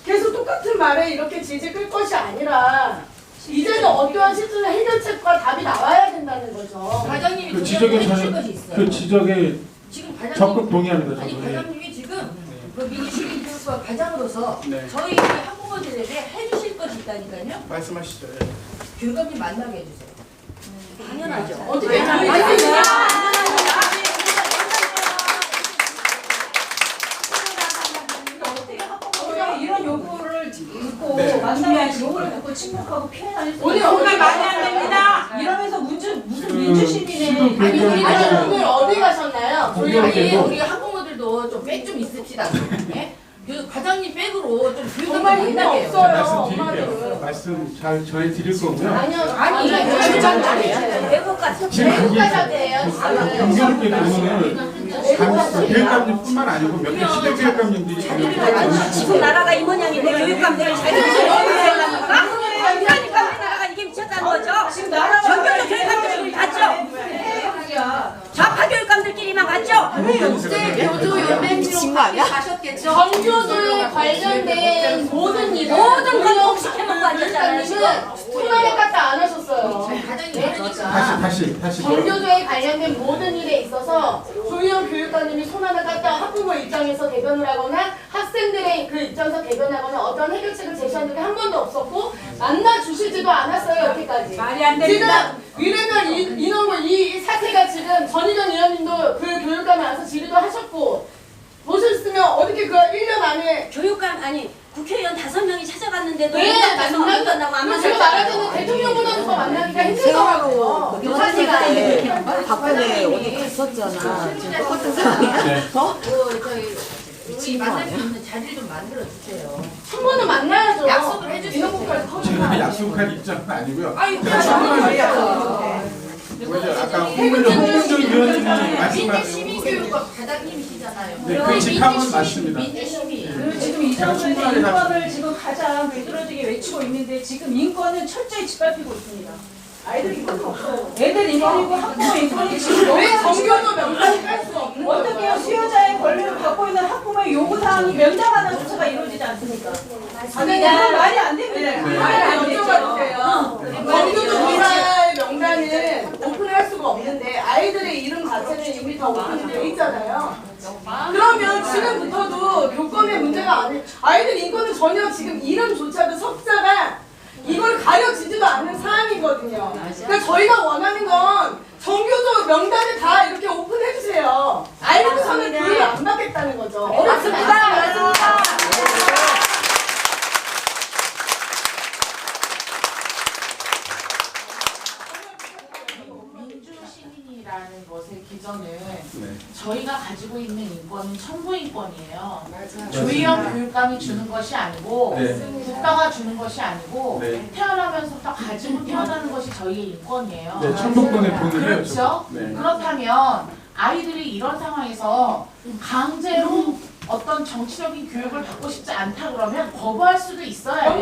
계속 똑같은 말에 이렇게 질질 끌 것이 아니라 이제는 어떠한 실질의 해결책과 답이 나와야 된다는 거죠. 과장님이 그 지적에 해주실 것이 있어요. 그 지적에 지금 과장님 적극 동의합니다. 아니 저도. 과장님이 지금 그 민주주의 교육과 과장으로서 네. 저희 학부모들에게 해주실 것이 있다니까요. 말씀하시죠. 교감님 만나게 해주세요. 당연하죠. 어떻게 이런 요구를 듣고 네. 만나면 요구를 듣고 침묵하고 피해 다닐 수 오늘 있어요. 말이 안 됩니다. 이러면서 무슨 지금 민주시민의 시도 아니, 우리 아니 교육감 오늘 어디 가셨나요? 아니 우리 학부모들도 좀 백 좀 있읍시다. 예? 그 과장님 백으로 좀 정말 교육감님 힘이 만나게 해요. 없어요. 말씀드릴게요. 말씀 잘 전해드릴 거고요. 아니요, 아니 외국 같은 지금 외국 이게 가셨대요. 경제롭게 오늘 교육감님뿐만 아니고 몇 개 시대 교육감님들이 지금 나라가 이 모양인데 교육감들을 잘 생각합니까? 그러니까 우리나라가 이게 미쳤다는 거죠. 지금 나라가 전교조 교육감들끼리 갔죠. 좌파 교육감들끼리만 갔죠. 국제교조연맹으로 가셨겠죠? 전교조에 관련된 모든 일을 모든 걸 통식해놓고 앉았잖아요, 지금. 손안에 갖다 안 하셨어요. 과장님 그러니까 다시 전교조에 관련된 모든 일에 있어서 조희영 교육관님이 손안을 갖다 학부모 입장에서 개변을 하거나 학생들의 그 입장에서 개변하거나 어떤 해결책을 제시한 적이 한 번도 없었고 만나 주시지도 않았어요, 여기까지. 말이 안 지금 위례별 인원고 이 사태가 지금 전희정 의원님도 그 교육감에 와서 질의도 하셨고 보셨으면 어떻게 그 1년 안에 교육감 아니 국회의원 5명이 찾아갔는데도 네, 가서 안 만나고 안 그리고 제가 말하자면 대통령보다는 더 만나기가 힘들더라고요. 그 사태가 박근혜 어디 갔었잖아. 지금 똑같은 상황이야. 네. 우리 만날 수 있는 자리를 좀 만들어 주세요. 한 번은 만나야죠. 약속을 해주세요. 인원고까지 제가 약속할 입장은 아니고요. 아유 오히려 아까 홍문정 위원님이 말씀하신 시민교육과 과장님이시잖아요. 네, 그 직함은 맞습니다. 그리고 지금 이 제가 사람들이 충분하게 인권을 지금 가장 비뚤어지게 외치고 있는데 지금 인권은 철저히 짓밟히고 있습니다. 아이들 인권이 없어요. 애들 인권이고 학부모 인권이 지금 너무 왜 정교조 명단이 깔 수가 없는 거죠? 어떻게 수요자의 권리를 받고 있는 학부모의 요구사항이 면담하는 조사가 이루어지지 않습니까? 아니, 이건 말이 안 됩니다. 말이 안 되죠. 정교조 조사의 명단은 오픈할 수가 없는데 아이들의 이름 자체는 이미 다 오픈이 되어 있잖아요. 그러면 지금부터도 교권의 문제가 아니 아이들 인권은 전혀 지금 이름조차도 석자가 이걸 가려지지도 않는 사안이거든요. 그러니까 저희가 원하는 건 정교조 명단을 다 이렇게 오픈해주세요. 알고서는 교육을 안 받겠다는 거죠. 맞습니다. 민주시민이라는 것의 기전은 네. 저희가 가지고 있는 인권은 천부인권이에요. 조희영 교육감이 주는 것이 아니고 네. 국가가 주는 것이 아니고 네. 태어나면서부터 가지고 태어나는 것이 저희의 인권이에요. 네, 천북동의 돈이에요. 그렇죠? 네. 그렇다면 아이들이 이런 상황에서 강제로 어떤 정치적인 교육을 받고 싶지 않다 그러면 거부할 수도 있어요.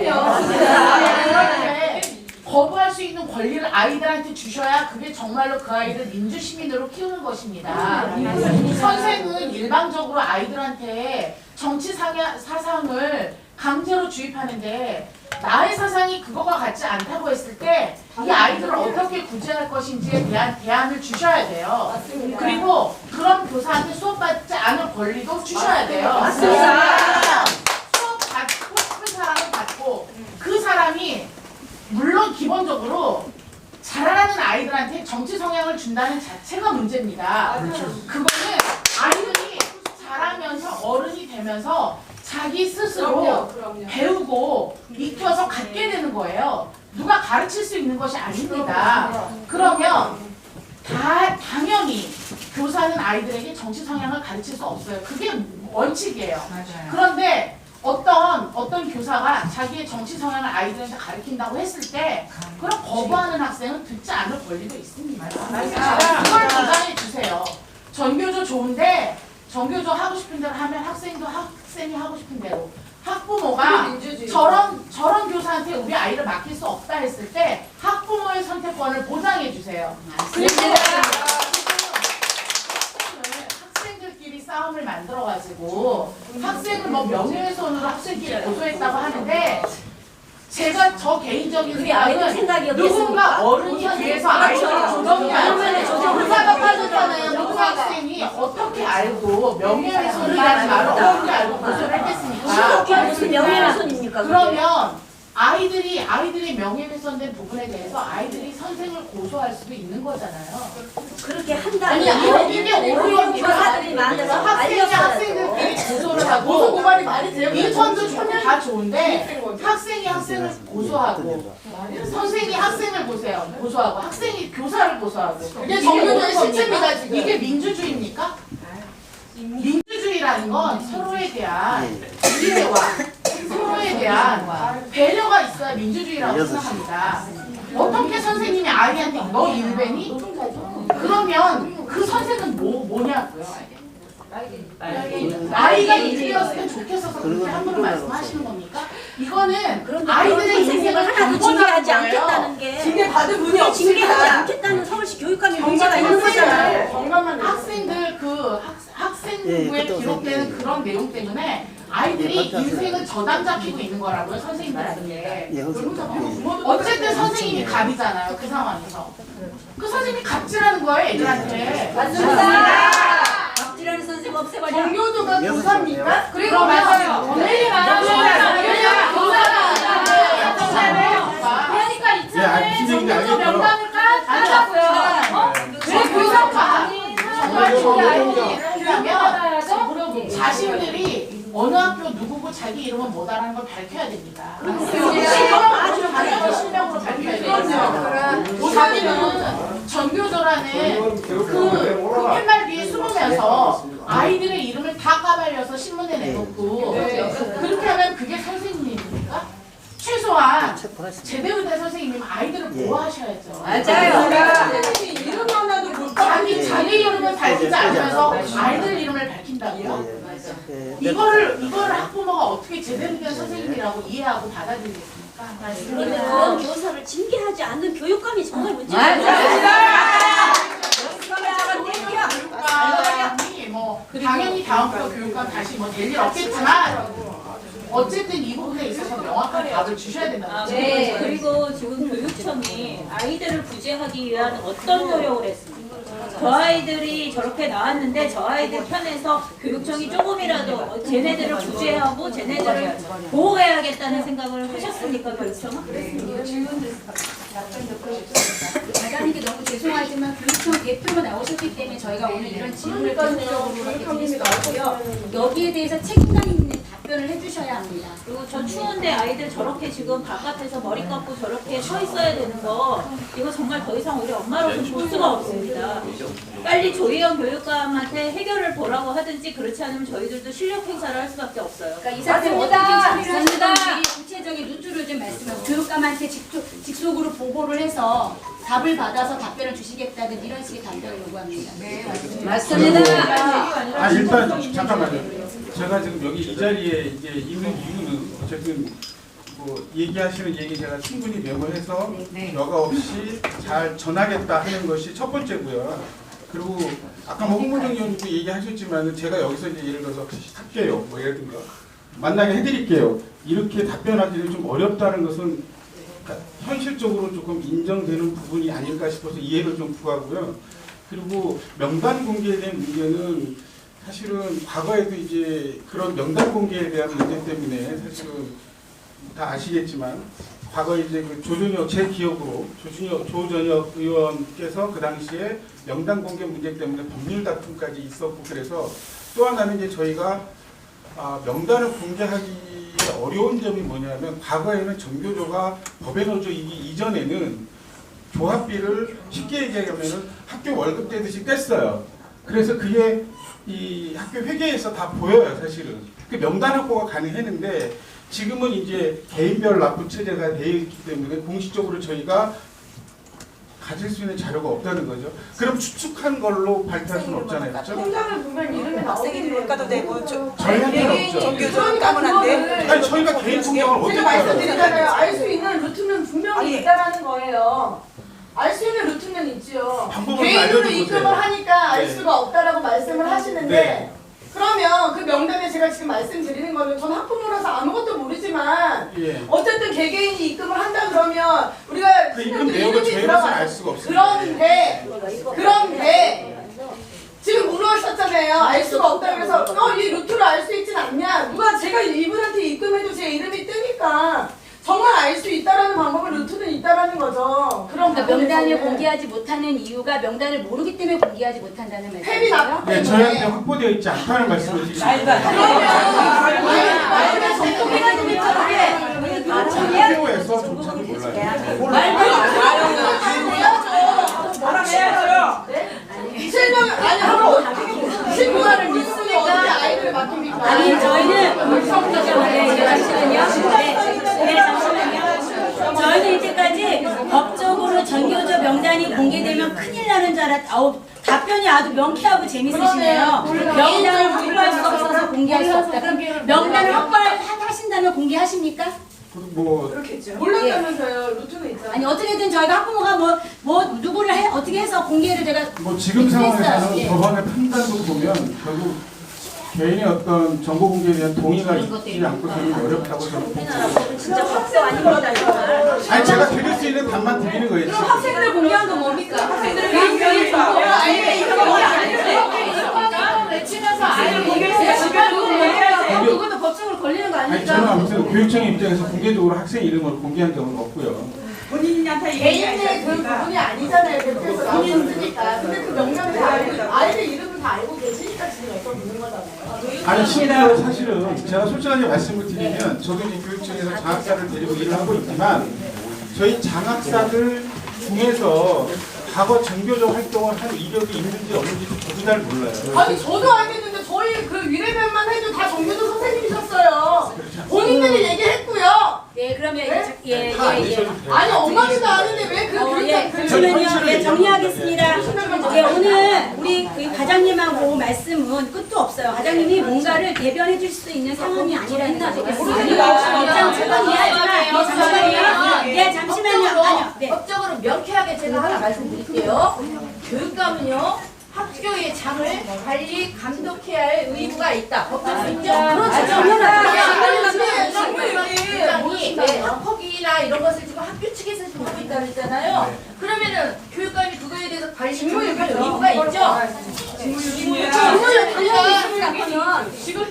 그런데 거부할 수 있는 권리를 아이들한테 주셔야 그게 정말로 그 아이를 민주시민으로 키우는 것입니다. 선생은 일방적으로 아이들한테 정치 사상을 강제로 주입하는데 나의 사상이 그거와 같지 않다고 했을 때 이 아이들을 어떻게 구제할 것인지에 대한 대안을 주셔야 돼요. 그리고 그런 교사한테 수업 받지 않을 권리도 주셔야 돼요. 맞습니다. 수업 받고 싶은 사람은 받고 그 사람이 물론 기본적으로 자라는 아이들한테 정치 성향을 준다는 자체가 문제입니다. 그거는 아이들이 자라면서 어른이 되면서 자기 스스로 배우고 익혀서 갖게 되는 거예요. 누가 가르칠 수 있는 것이 아닙니다. 그러면 당연히 교사는 아이들에게 정치 성향을 가르칠 수 없어요. 그게 원칙이에요. 그런데 어떤 교사가 자기의 정치 성향을 아이들한테 가르친다고 했을 때 그럼 거부하는 학생은 듣지 않을 권리도 있습니다. 그걸 보장해 주세요. 전교조 좋은데 전교조 하고 싶은 대로 하면 학생이 하고 싶은 대로 학부모가 저런 교사한테 우리 아이를 맡길 수 없다 했을 때 학부모의 선택권을 보장해 주세요. 그리고 학생들끼리 싸움을 만들어가지고 학생을 뭐 명예훼손으로 학생끼리 고소했다고 하는데 제가 저 개인적인 그게 아이들 생각이었겠습니까? 누군가 어른이 뒤에서 아이들을 조정하면 교사가 빠졌잖아요. 누구 학생이 어떻게 알고 명예훼손이라는 말을 어떻게 알고 고소를 했겠습니까? 무슨 명예훼손입니까? 그게? 그러면 아이들이 명예훼손된 부분에 대해서 아이들이 선생을 고소할 수도 있는 거잖아요. 그렇게 한다니 이게 옳은 겁니다. 교사들이 만들어서 학생들끼리 고소를 하고 고소 고발이 말이 돼요? 인턴도 다 좋은데 학생이 학생을 고소하고 선생이 학생을 고소하고 학생이 교사를 고소하고 이게 정교조의 실체입니다, 지금. 이게 민주주의입니까? 민주주의라는 건 서로에 대한 이해와 서로에 대한 배려가 있어야 민주주의라고 생각합니다. 어떻게 선생님이 아이한테 너 일배니? 그러면 그 선생은 뭐냐고요? 아이가 일배였을 때 좋겠어서 그렇게 함부로 말씀하시는 겁니까? 이거는 아이들의 인생을 하나도 징계하지 않겠다는 게 징계 받은 분이 없습니다. 징계하지 않겠다는 서울시 교육감의 문제가 있는 거잖아요. 학생들 학생부에 기록되는 그런 내용 때문에 아이들이 인생을 저당 잡히고 있는 거라고요, 선생님들한테. 어쨌든 선생님이 갑이잖아요, 그 상황에서. 그 선생님이 갑질하는 거예요, 애들한테. 맞습니다. 갑질하는 선생님 없애버려. 정교조가 교사입니까? 그리고 맞아요. 그러니까 예, 이참에 진행이 정교조 알겠고요. 명단을 까자고요. 왜 교사가 정말 좋은 얘기를 하려면 자신들이 어느 학교 누구고 자기 이름은 뭐다라는 걸 밝혀야 됩니다. 아주 당연한 실명으로 밝혀야 돼요. 교사님은 전교조라는 그 팻말 뒤에 숨으면서 아이들의 이름을 다 까발려서 신문에 내놓고 그렇게 하면 그게 선생님입니까? 최소한 제대로 된 선생님이면 아이들을 보호하셔야죠. 맞아요. 선생님이 이름만 해도 못 자기 이름을 밝히지 않으면서 아이들 이름을 밝힌다고요? 이거를 학부모가 어떻게 제대로 된 선생님이라고 이해하고 받아들이겠습니까? 그런데 그런 교사를 징계하지 않는 교육감이 정말 문제예요. 교육감이 뭐 당연히 다음부터 교육감 다시 뭐 될 일 없겠지만 어쨌든 이 부분에 있어서 명확한 답을 주셔야 된다고 네, 그리고 지금 교육청이 아이들을 구제하기 위한 어떤 노력을 했습니까? 저 아이들이 저렇게 나왔는데 저 아이들 편에서 교육청이 조금이라도 쟤네들을 구제하고 쟤네들을 보호해야겠다는 생각을 하셨습니까, 교육청은? 과장님께 너무 죄송하지만 교육청 대표로 나오셨기 때문에 저희가 오늘 이런 질문을 계속적으로 이렇게 드릴 수가 없고요. 여기에 대해서 책임감 있는 답변을 해주셔야 합니다. 그리고 저 추운데 아이들 저렇게 지금 바깥에서 머리 감고 저렇게 서 있어야 되는 거 이거 정말 더 이상 우리 엄마로서는 볼 수가 없습니다. 빨리 조희연 교육감한테 해결을 보라고 하든지 그렇지 않으면 저희들도 실력 행사를 할 수밖에 없어요. 그러니까 이 사태를 어떻게 처리를 하시는지 구체적인 루트를 좀 말씀하세요. 교육감한테 직속으로 보고를 해서 답을 받아서 답변을 주시겠다든 이런 식의 답변을 요구합니다. 네, 맞습니다. 일단 잠깐만요. 제가 지금 여기 이 자리에 이제 있는 이유는 어쨌든 뭐 얘기하시는 얘기 제가 충분히 메모해서 여과 없이 잘 전하겠다 하는 것이 첫 번째고요. 그리고 아까 뭐 홍문정 의원님도 얘기하셨지만 제가 여기서 이제 예를 들어서 할게요, 뭐 예를 들면 만나게 해드릴게요. 이렇게 답변하기는 좀 어렵다는 것은 현실적으로 조금 인정되는 부분이 아닐까 싶어서 이해를 좀 구하고요. 그리고 명단 공개에 대한 문제는 사실은 과거에도 이제 그런 명단 공개에 대한 문제 때문에 사실은 다 아시겠지만 과거에 이제 그 조전혁 제 기억으로 조전혁 의원께서 그 당시에 명단 공개 문제 때문에 법률 다툼까지 있었고 그래서 또 하나는 이제 저희가 명단을 공개하기 어려운 점이 뭐냐면 과거에는 정교조가 법의 노조이기 이전에는 조합비를 쉽게 얘기하면은 학교 월급 떼듯이 뗐어요. 그래서 그게 이 학교 회계에서 다 보여요, 사실은. 그 명단 확보가 가능했는데 지금은 이제 개인별 납부 체제가 되어 있기 때문에 공식적으로 저희가 가질 수 있는 자료가 없다는 거죠. 그럼 추측한 걸로 발표할 수는 없잖아요. 그렇죠? 통장을 보면 이름이 학생이 물가도 되고 저희한테는 없죠. 정교조는 까면 안 돼. 아니 저희가 개인 통장을 어떻게 제가 알아요? 말씀드리잖아요. 알 수 있는 루트는 분명히 있다라는 거예요. 알 수 있는 루트는 있지요. 방법을 개인으로 알려주세요. 입금을 하니까 알 네. 수가 없다라고 말씀을 하시는데 네. 그러면 그 명단에 제가 지금 말씀드리는 거는 전 학부모라서 아무것도 모르지만 예. 어쨌든 개개인이 입금을 한다 그러면 우리가 그 입금 내역을 저희로서는 알 수가 없어요. 그런데 지금 물어보셨잖아요. 알 수가 없다 그래서 이 루트를 알 수 있진 않냐. 누가 제가 이분한테 입금해도 제 이름이 뜨니까 정말 알 수 있다라는 방법은 루트는 있다라는 거죠. 그럼 그러니까 명단을 공개하지 못하는 이유가 명단을 모르기 때문에 공개하지 못한다는 폐비 말씀이세요? 납부 네, 저희한테 확보되어 있지 않다는 말씀을 드리겠습니다. 학교에서 조차도 몰라요. 실명 아니 하고 신고를 믿으니까 어떻게 아이들을 맡깁니까? 아니 저희는 잠시만요. 저희는 이제까지 법적으로 전교조 명단이 공개되면 큰일 나는 줄 답변이 아주 명쾌하고 재밌으시네요. 명단을 확보할 수 없어서 공개할 수 없다. 그럼 명단을 확보하신다면 공개하십니까? 뭐 몰랐다면서요. 루트는 있잖아요. 아니 어떻게든 저희가 학부모가 누구를 어떻게 해서 공개를 제가 뭐 지금 상황에서는 법원의 판단도 보면 결국 개인의 어떤 정보 공개에 대한 동의가 있지 않고서는 어렵다고 저는 봅니다. 진짜 법도 아닙니다 정말. 아니 제가 드릴 수 있는 답만 드리는 거예요. 그럼 학생들 공개한 건 뭡니까? 학생들을 공개한 건 외치면서 아이를 공개해서 그것도 법적으로 걸리는 거 아니 아닙니까? 저는 아무튼 교육청의 입장에서 공개적으로 학생 이름을 공개한 적은 없고요. 본인한테 개인의 그 부분이 아니잖아요. 그래서 나오셨으니까. 근데 그 명단을 아이들 이름을 다 알고 계시니까 지금 여쭤 묻는 거잖아요. 아니 심지어 사실은 제가 솔직하게 말씀을 드리면 저도 이제 교육청에서 장학사를 데리고 일을 하고 있지만 저희 장학사들 중에서 과거 전교조 활동을 한 이력이 있는지 없는지 저도 잘 몰라요. 아니 저도 알겠는데 저희 그 위례변만 해도 다 정교조 선생님이셨어요. 본인들이 얘기했고요. 네 그러면 예. 아니 엄마들도 아는데 왜 잠시만요. 정리하겠습니다. 오늘 우리 과장님하고 말씀은 끝도 없어요. 과장님이 뭔가를 대변해 줄 수 있는 상황이 아니라는 거죠. 입장 충분히 이해하지만 잠시만요. 아니요. 네. 법적으로 명쾌하게 제가 하나 말씀드릴게요. 교육감은요. 학교의 장을 관리, 감독해야 할 의무가 있다. 법적으로 인정. 교육감이 학폭이나 이런 것을 지금 학교 측에서 지금 하고 있다고 했잖아요. 그러면은 교육감이 그거에 대해서 관리, 감독할 의무가 있죠. 지금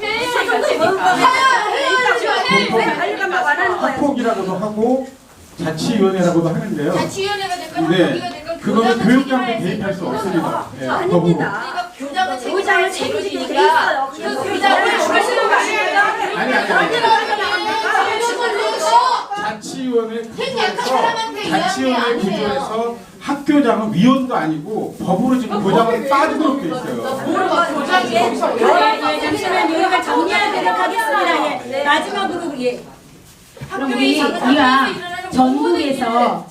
학폭이라고도 하고 자치위원회라고도 하는데요. 자치위원회가 됐건 네. 학폭위가 됐건 그거는 교육감도 개입할 수 없습니다. 네, 아닙니다. 교장은 교장을 책임지게 돼 있어요. 그 교장을 죽으시는 거 아니에요? 아니. 자치위원회 구조에서 학교장은 위원도 아니고 법으로 지금 교장은 빠지도록 돼 있어요. 잠시만요. 우리가 정리하도록 하겠습니다. 마지막으로 그럼 우리가 전국에서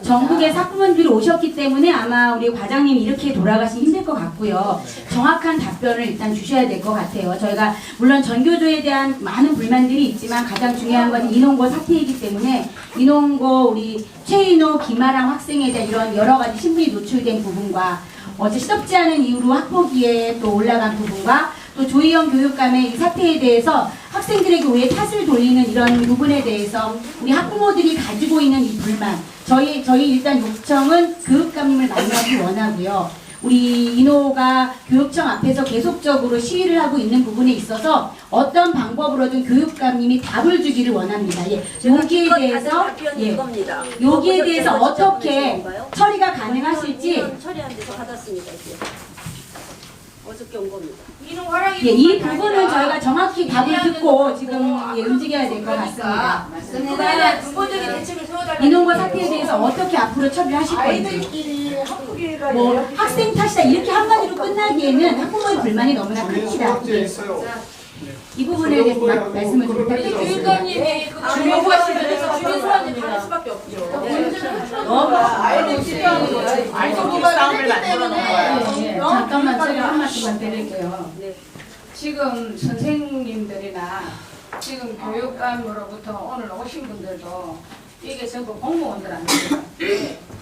전국의 학부모님들이 오셨기 때문에 아마 우리 과장님이 이렇게 돌아가시기 힘들 것 같고요. 정확한 답변을 일단 주셔야 될 것 같아요. 저희가 물론 전교조에 대한 많은 불만들이 있지만 가장 중요한 건 인원고 사태이기 때문에 인원고 우리 최인호, 김아랑 학생에 대한 이런 여러 가지 신분이 노출된 부분과 어제 시덥지 않은 이유로 학폭위에 또 올라간 부분과 또 조희영 교육감의 이 사태에 대해서 학생들에게 왜 탓을 돌리는 이런 부분에 대해서 우리 학부모들이 가지고 있는 이 불만 저희 일단 요청은 교육감님을 만나기 원하고요. 우리 인호가 교육청 앞에서 계속적으로 시위를 하고 있는 부분에 있어서 어떤 방법으로든 교육감님이 답을 주기를 원합니다. 예, 여기에 대해서 여기에 대해서 어떻게 처리가 가능하실지 처리한 데서 받았습니다. 어저께 온 겁니다. 예, 이 부분은 저희가 정확히 답을 듣고 지금 예, 움직여야 될 것 같습니다. 그러면 부모들이 대책을 세워달라는 인원과 사태에 대해서 어떻게 앞으로 처리를 하실 건지. 아이들끼리 학부기가 뭐 학생 탓이다 이렇게 한마디로 끝나기에는 학부모의 불만이 너무나 큽니다. 예. 이 부분에 대해서 말씀을 좀 부탁드리겠습니다. 교육감님이 그 주민소환시에서 주민소환을 할 수밖에 없죠. 아이들끼리 싸움을 만들어 놓은 거예요. 잠깐만 제가 한 말씀만 드릴게요. 지금 선생님들이나 지금 교육감으로부터 오늘 오신 분들도 이게 전부 공무원들 아닙니까?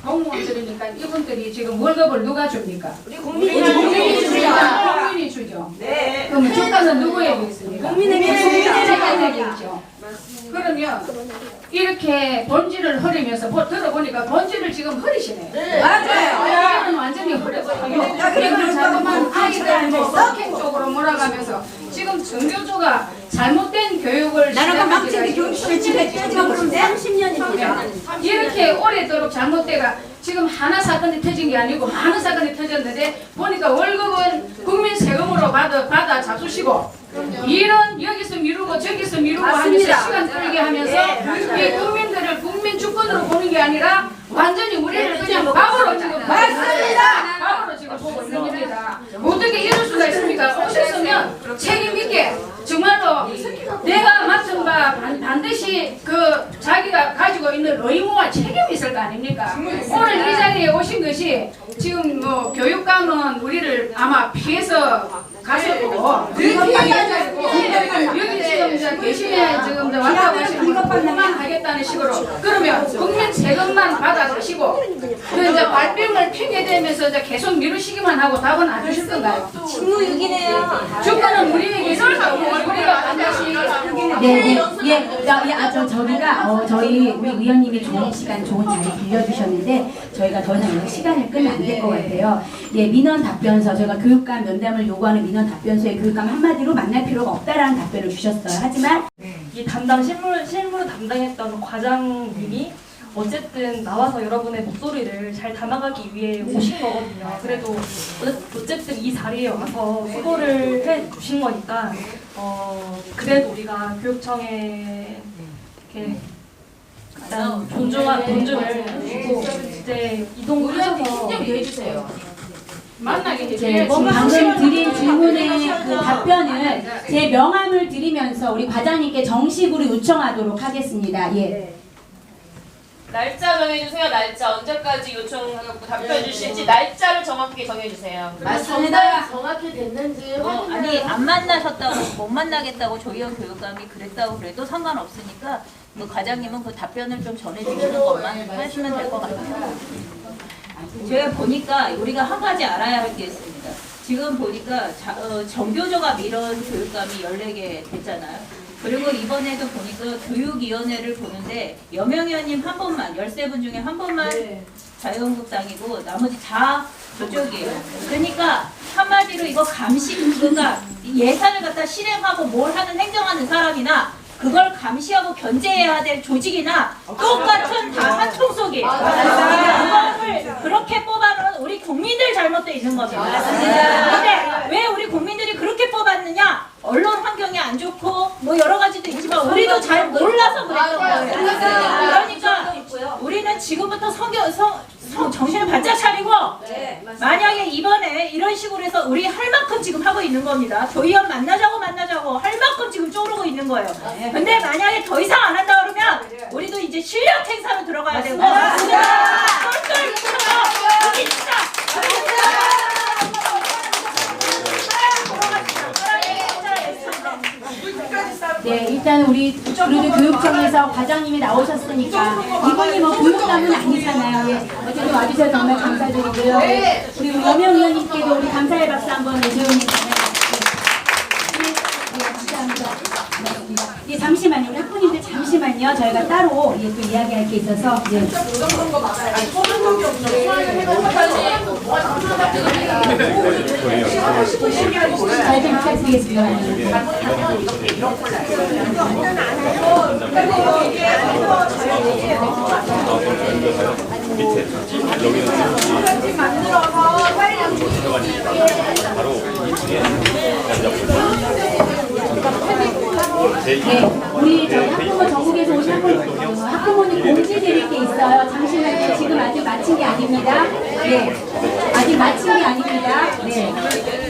공무원들이니까 이분들이 지금 월급을 누가 줍니까? 국민이 줍니다. 국민이 주죠. 네. 그러면 주가는 누구에게 있습니까? 국민에게 있죠. 그러면 이렇게 본질을 흐리면서 들어보니까 본질을 지금 흐리시네. 네. 맞아요. 본질은 완전히 흐려버려요. 그리고 자꾸만 아이들 스토킹 쪽으로 몰아가면서 지금 정교조가 잘못된 교육을 나는 그 망치는 교육시를 지금 그럼 30년입니다. 이렇게 오래도록 잘못돼가 지금 하나 사건이 터진 게 아니고 많은 사건이 터졌는데 보니까 월급은 국민 세금으로 받아 잡수시고 일은 여기서 미루고 저기서 미루고 맞습니다. 하면서 시간 끌게 하면서 이 국민들을 국민 주권으로 보는 게 아니라 완전히 우리를 그냥 밥으로 지금 맞습니다. 밥으로 지금 보고 있는 겁니다. 어떻게 이럴 수가 있습니까? 오셨으면 책임 있게 정말로 내가 맡은 바 반드시 그 자기가 가지고 있는 의무와 책임이 있을 거 아닙니까? 오늘 이 자리에 오신 것이 지금 뭐 교육감은 우리를 아마 피해서 가셨고 여기 지금 이제 계시네 지금 이제 왔다고 하시는 분만 하겠다는 식으로 그러면 국민 세금만 받아가시고 그 이제 발뺌을 핑계대면서 이제 계속 미루시기만 하고 답은 안 주실 건가요? 직무유기네요. 주권은 우리에게 있어서 우리가 반드시 저희가 저희 우리 의원님이 좋은 시간, 좋은 자리 빌려주셨는데 저희가 더 이상 여기 시간을 끄면 안 될 것 같아요. 예, 민원 답변서 저희가 교육감 면담을 요구하는 민원 답변서에 교육감 한마디로 만날 필요가 없다라는 답변을 주셨어요. 하지만 이 실무를 담당했던 과장님이 어쨌든 나와서 여러분의 목소리를 잘 담아가기 위해 오신 거거든요. 그래도 어쨌든 이 자리에 와서 수고를 해 주신 거니까 그래도 우리가 교육청에 이렇게 일단 존중을 주고 이제 이동하셔서 해주세요. 만나게 네, 방금 드린 질문의 그 답변을 제 명함을 드리면서 우리 과장님께 정식으로 요청하도록 하겠습니다. 예. 날짜 정해주세요. 날짜 언제까지 요청하고 답변해 주실지 날짜를 정확하게 정해주세요. 맞습니다. 정확히 됐는지 아니 안 만나셨다고 못 만나겠다고 조희연 교육감이 그랬다고 그래도 상관없으니까 그 과장님은 그 답변을 좀 전해주시는 것만 하시면 될 것 같아요. 제가 보니까 우리가 한 가지 알아야 할 게 있습니다. 지금 보니까 정교조가 밀은 교육감이 14개 됐잖아요. 그리고 이번에도 보니까 교육위원회를 보는데 여명위원님 한 분만 13분 중에 한 분만 자유한국당이고 나머지 다 저쪽이에요. 그러니까 한마디로 이거 그러니까 예산을 갖다 실행하고 뭘 하는 행정하는 사람이나 그걸 감시하고 견제해야 될 조직이나 똑같은 다 한 총속이에요. 그거를 그렇게 뽑아놓은 우리 국민들 잘못돼 있는 겁니다. 그런데 왜 우리 국민들이 그렇게 뽑았느냐? 언론 환경이 안 좋고 뭐 여러 가지도 있지만 우리도 잘 몰라서 그랬던 거예요. 그러니까 우리는 지금부터 정신을 바짝 차리고 만약에 이번에 이런 식으로 해서 우리 할 만큼 지금 하고 있는 겁니다. 조희연 만나자고 할 만큼 지금 쪼르고 있는 거예요. 근데 만약에 더 이상 안 한다 그러면 우리도 이제 실력 행사로 들어가야 되고 똘똘 뭉쳐서 우리 진짜 네, 일단 우리 그래도 교육청에서 과장님이 나오셨으니까 이분이 뭐 교육감은 아니잖아요. 예, 어쨌든 와주셔서 정말 감사드리고요. 예, 우리 여명 의원님께도 우리 감사의 박수 한번 내주시면 예, 잠시만요. 우리 학부님들 잠시만요. 잠시만요. 저희가 따로 또 이야기할 게 있어서 부정선거 막아야 돼. 소명적이 없죠. 수환을 해가지고 저희 좀 부탁드리겠습니다. 네, 우리 저희 학부모 전국에서 오신 학부모님 공지 드릴 게 있어요. 잠시만요. 지금 아직 마친 게 아닙니다. 네, 아직 마친 게 아닙니다. 네.